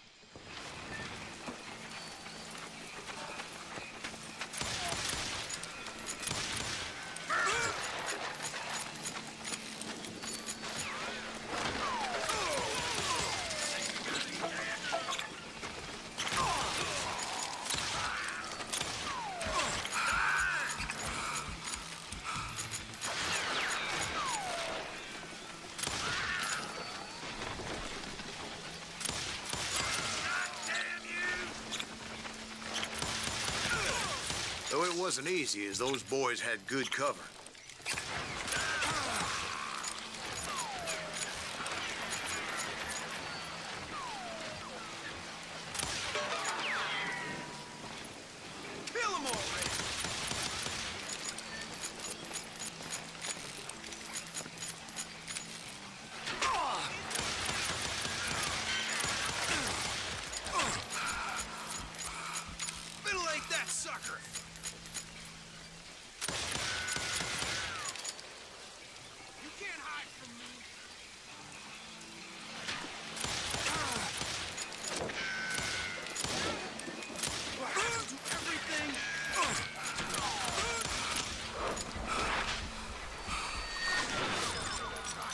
Though it wasn't easy, as those boys had good cover. Kill 'em already! Middle-ain't that sucker! You can't hide from me. Do everything.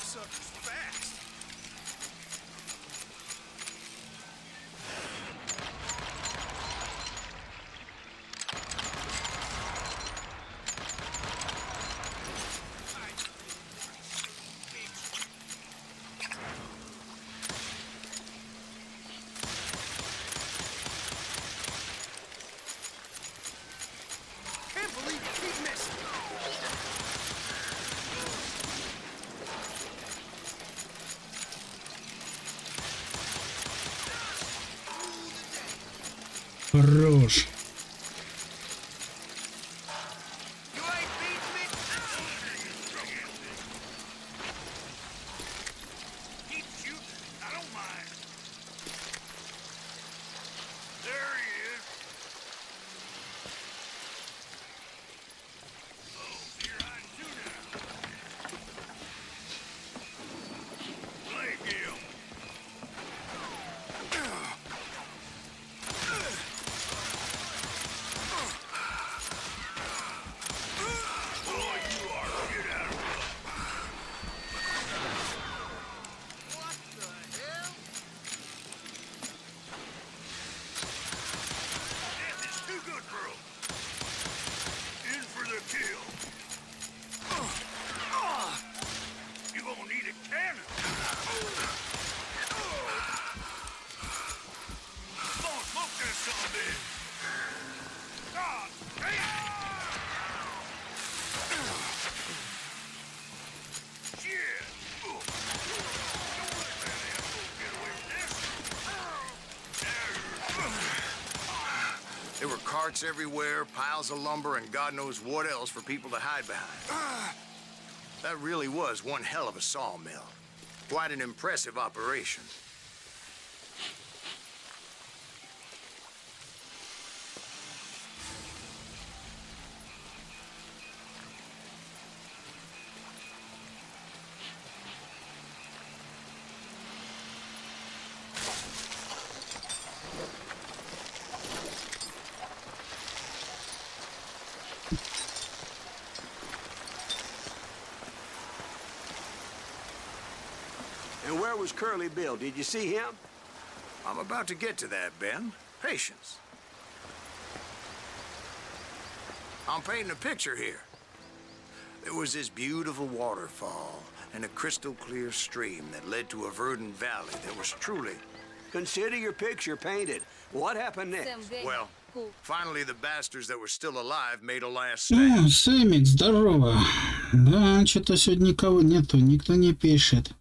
Sucker's fast. Can't believe you keep missing. Хорош. You ain't beat me. Keep shooting. I don't mind. There he is. Oh, here I do now. Play Gil. Boy, you are get out of luck. What the hell? Death is too good for 'em. In for the kill. You gonna need a cannon. Come on, smoke that son of a bitch. God damn! Shit! Don't let that asshole get away with this. There were carts everywhere, piles of lumber, and God knows what else for people to hide behind. That really was one hell of a sawmill. Quite an impressive operation. And where was Curly Bill? Did you see him? I'm about to get to that, Ben. Patience. I'm painting a picture here. There was this beautiful waterfall, and a crystal clear stream that led to a verdant valley that was truly... Consider your picture painted. What happened next? Сэм Геймер. Well, Cool. finally the bastards that were still alive made a last stand. О, Сэмик, здорово. Да, что-то сегодня никого нету, никто не пишет.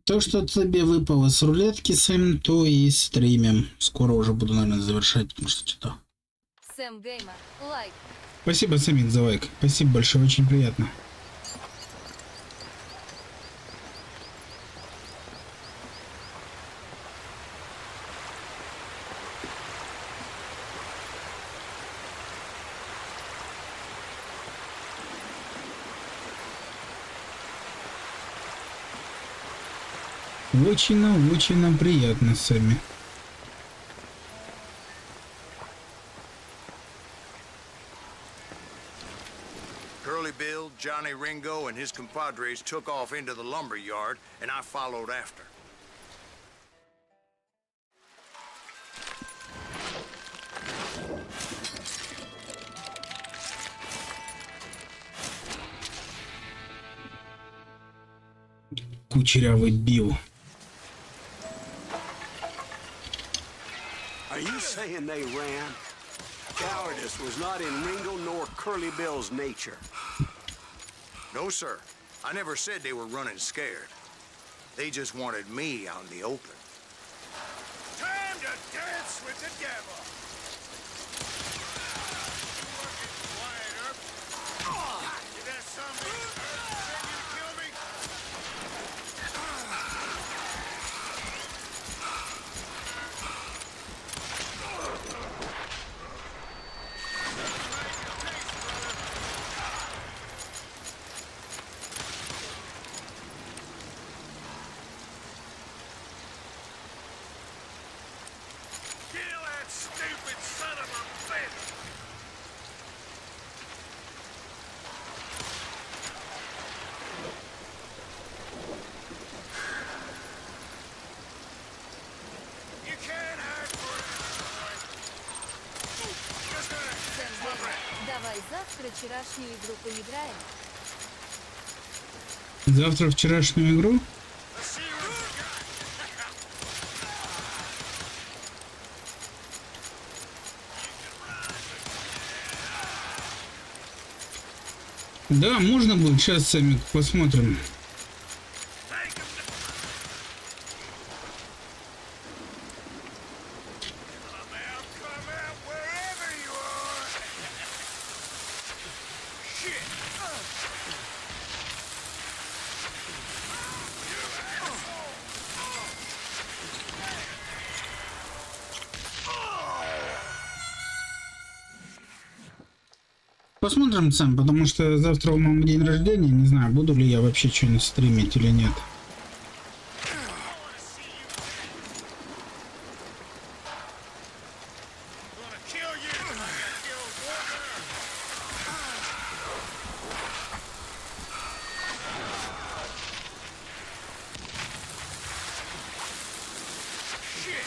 То, что тебе выпало с рулетки, Сэм, то и стримим. Скоро уже буду, наверное, завершать, потому что что-то... Сэм Геймер. Лайк. Спасибо, Сэмик, за лайк. Спасибо большое, очень приятно. Очень нам приятно, Сэмми. Curly Bill, Johnny Ringo, and his compadres took off into the lumber yard, and I followed after. Кучерявый Билл. Are you saying they ran? Cowardice was not in Ringo nor Curly Bill's nature. No, sir. I never said they were running scared. They just wanted me out in the open. Time to dance with the devil. You that son of a said you'd kill me? Kill that stupid son of a bitch! You can't hide for it. Just Сэм Геймер. Давай завтра вчерашнюю игру поиграем. Завтра вчерашнюю игру? let's see what you got. Да, можно будет. Сейчас, Сэмик, посмотрим. Take him to... Come out wherever you are. Shit. Посмотрим, Сэм, потому что завтра у мамы день рождения. Не знаю, буду ли я вообще что-нибудь стримить или нет. Gonna kill you. Kill Warner. Shit.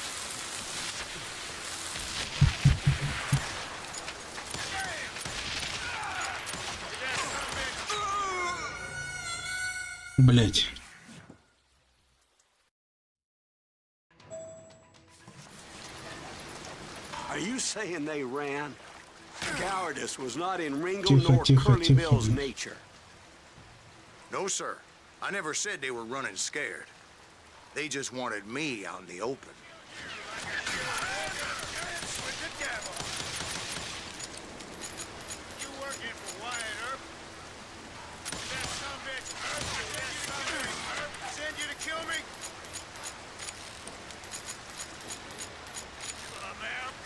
Блять. Are you saying they ran? Cowardice was not in Ringo Тихо, nor тихо, Curly тихо. Bill's nature. No, sir. I never said they were running scared. They just wanted me out in the open. Dance with the devil. You working for Wyatt Earp? That son of a bitch Earp, that son of a Earp send you to kill me?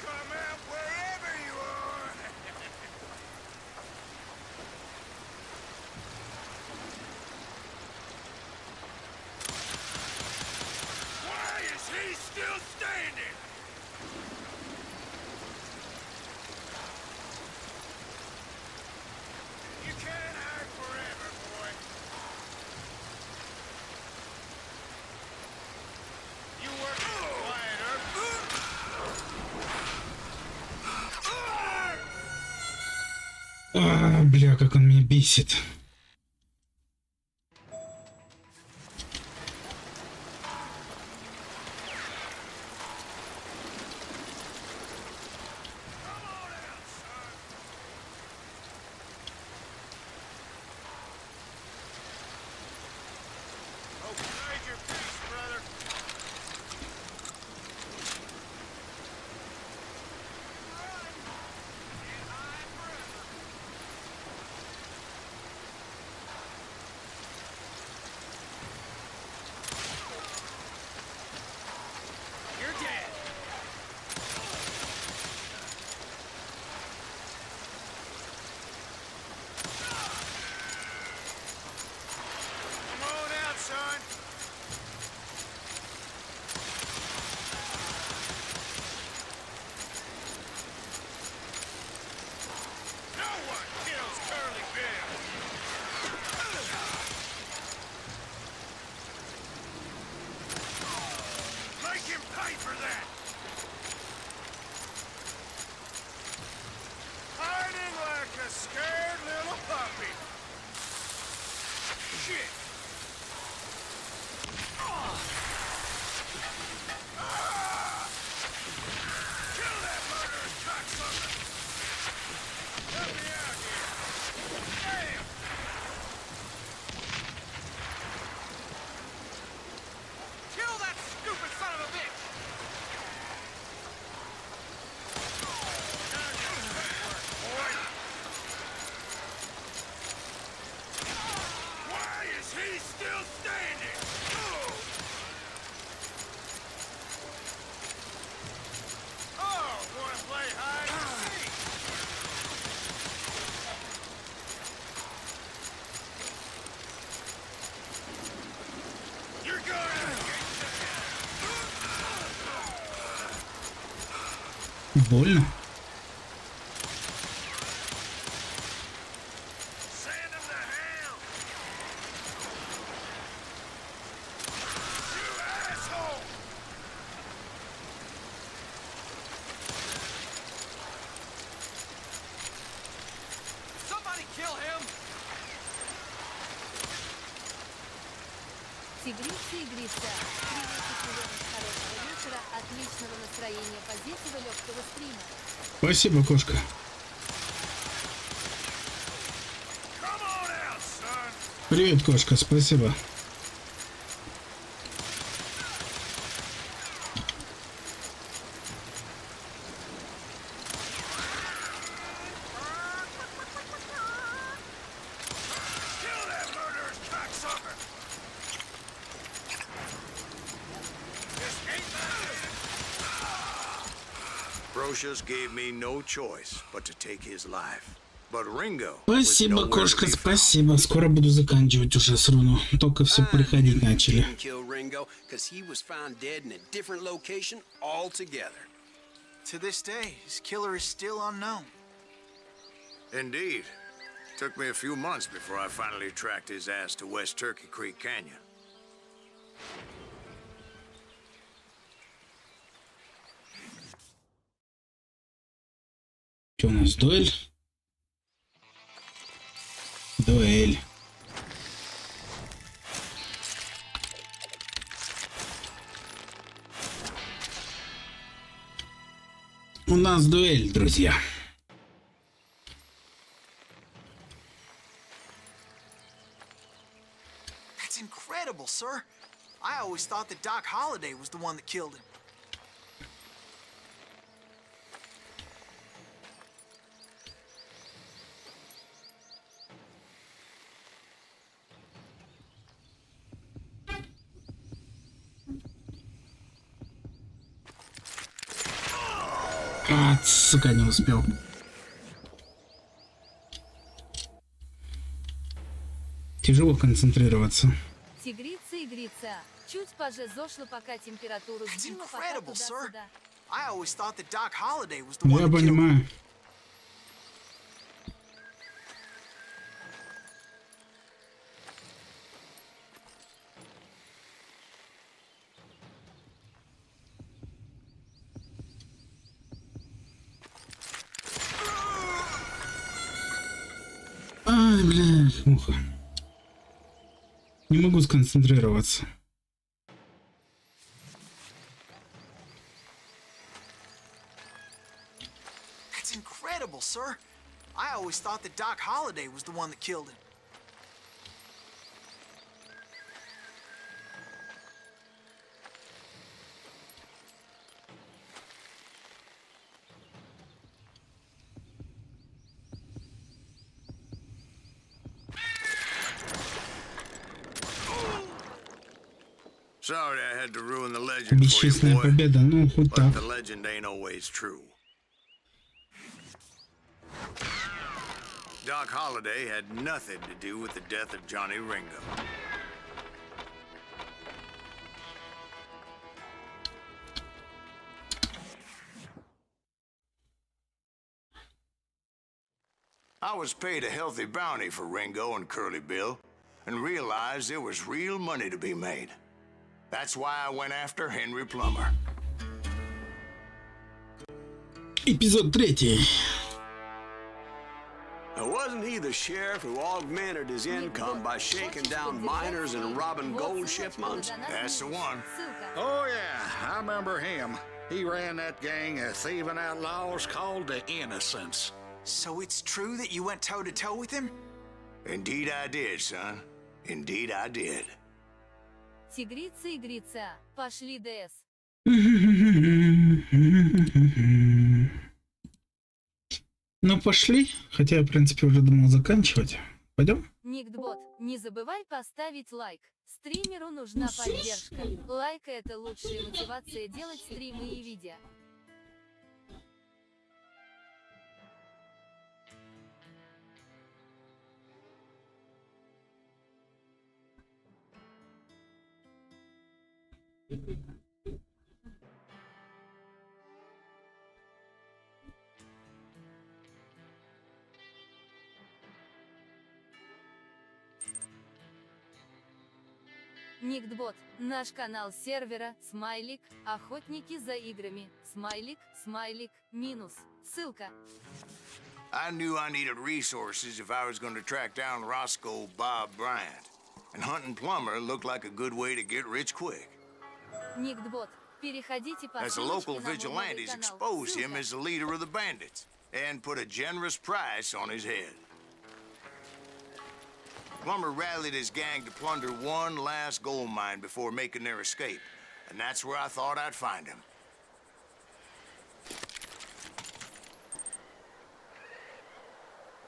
Come out wherever you are. Why is he still standing? You can't hide forever, boy. You work for Wyatt Earp? А, бля, как он меня бесит. Trade your peace, brother. You're dead. Come on out, son. No one kills Curly Bill. Make him pay for that. Hiding like a scared little puppy. Shit. Kill that murderous cocksucker. Help me out here. Damn. Kill that stupid son of a bitch. Now you footwork, boy. Why is he still standing? Oh, wanna play hide and seek? You're gonna Больно. send him to hell. You asshole! Somebody kill him! Тигрица, игрица. Приветствую, хорошего вечера, отличного настроения, позитива, легкого стрима. Спасибо, кошка. Come on out, son! Привет, кошка, спасибо. Kill that murderous cocksucker! This ain't Brocious gave me no choice but to take his life. But Ringo was Спасибо, nowhere to кошка, be found. спасибо. Скоро буду заканчивать уже сруну. Только все приходить начали. Didn't kill Ringo because he was found dead in a different location altogether. To this day, his killer is still unknown. Indeed. Took me a few months before I finally tracked his ass to West Turkey Creek Canyon. Что у нас, дуэль? Дуэль. У нас дуэль, друзья. That's incredible, sir. I always thought that Doc Holliday was the one that killed him. А, сука, не успел. Тяжело концентрироваться. Тигрица, игрица. Чуть позже зошло, пока температуру That's сбила, пока incredible, sir. туда-сюда. I always thought that Doc Holliday was the Ну, one я that killed him. понимаю. Ай, блядь, муха. Не могу сконцентрироваться. That's incredible, sir. I always thought that Doc Holliday was the one that killed him. Sorry I had to ruin the legend for you, Бесчестная boy. победа, ну хоть But так. the legend ain't always true. Doc Holliday had nothing to do with the death of Johnny Ringo. I was paid a healthy bounty for Ringo and Curly Bill, and realized there was real money to be made. That's why I went after Henry Plummer. Эпизод 3. Now, wasn't he the sheriff who augmented his income by shaking down miners and robbing gold shipments? That's the one. Oh, yeah, I remember him. He ran that gang of thieving outlaws called the Innocents. So it's true that you went toe-to-toe with him? Indeed I did, son. Indeed I did. Тигрица и грица, пошли ДС. Ну пошли, хотя я в принципе уже думал заканчивать. Пойдем? Никтбот, не забывай поставить лайк. Стримеру нужна поддержка. Лайк — это лучшая мотивация делать стримы и видео. Никтбот, наш канал сервера, смайлик, охотники за играми, смайлик, смайлик, минус, ссылка. I knew I needed resources if I was going to track down Roscoe Bob Bryant. And hunting Plummer looked like a good way to get rich quick. Никтбот, переходите по As the ссылочке local на мой новый vigilantes канал, exposed him ссылка. as the leader of the bandits and put a generous price on his head. Plummer rallied his gang to plunder one last gold mine before making their escape, and that's where I thought I'd find him.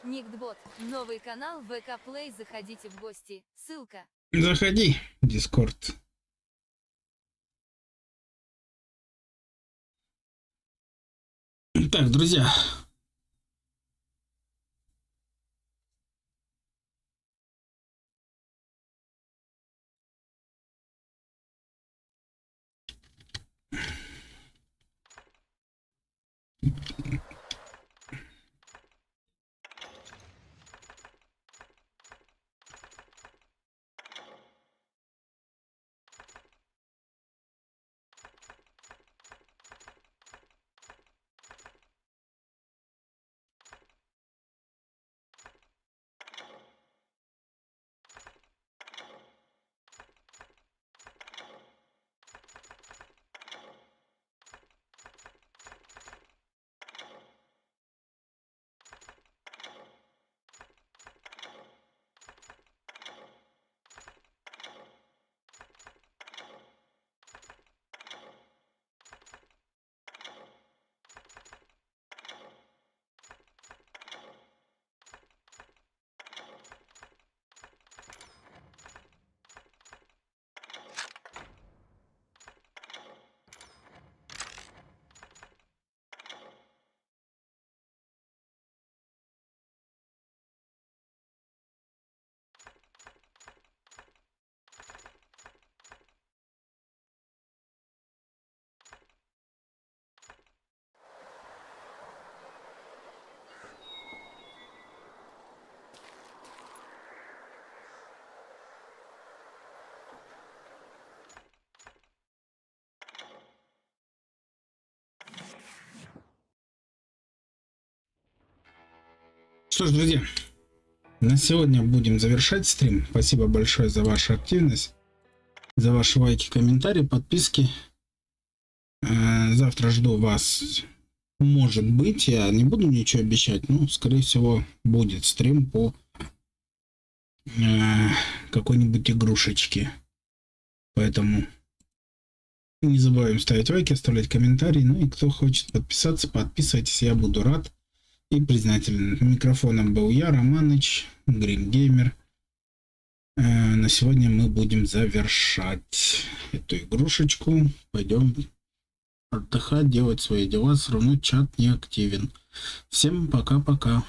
Никтбот, новый канал ВК Play, заходите в гости, ссылка. Заходи, Дискорд. Так, друзья. Что ж, друзья, на сегодня будем завершать стрим. Спасибо большое за вашу активность, за ваши лайки, комментарии, подписки. Завтра жду вас. Может быть, я не буду ничего обещать, но, скорее всего, будет стрим по какой-нибудь игрушечке. Поэтому не забываем ставить лайки, оставлять комментарии. Ну и кто хочет подписаться, подписывайтесь, я буду рад и признателен. Микрофоном был я, Романыч, Grimm Gamer. на сегодня мы будем завершать эту игрушечку. Пойдем отдыхать, делать свои дела. Все равно чат не активен. Всем пока-пока.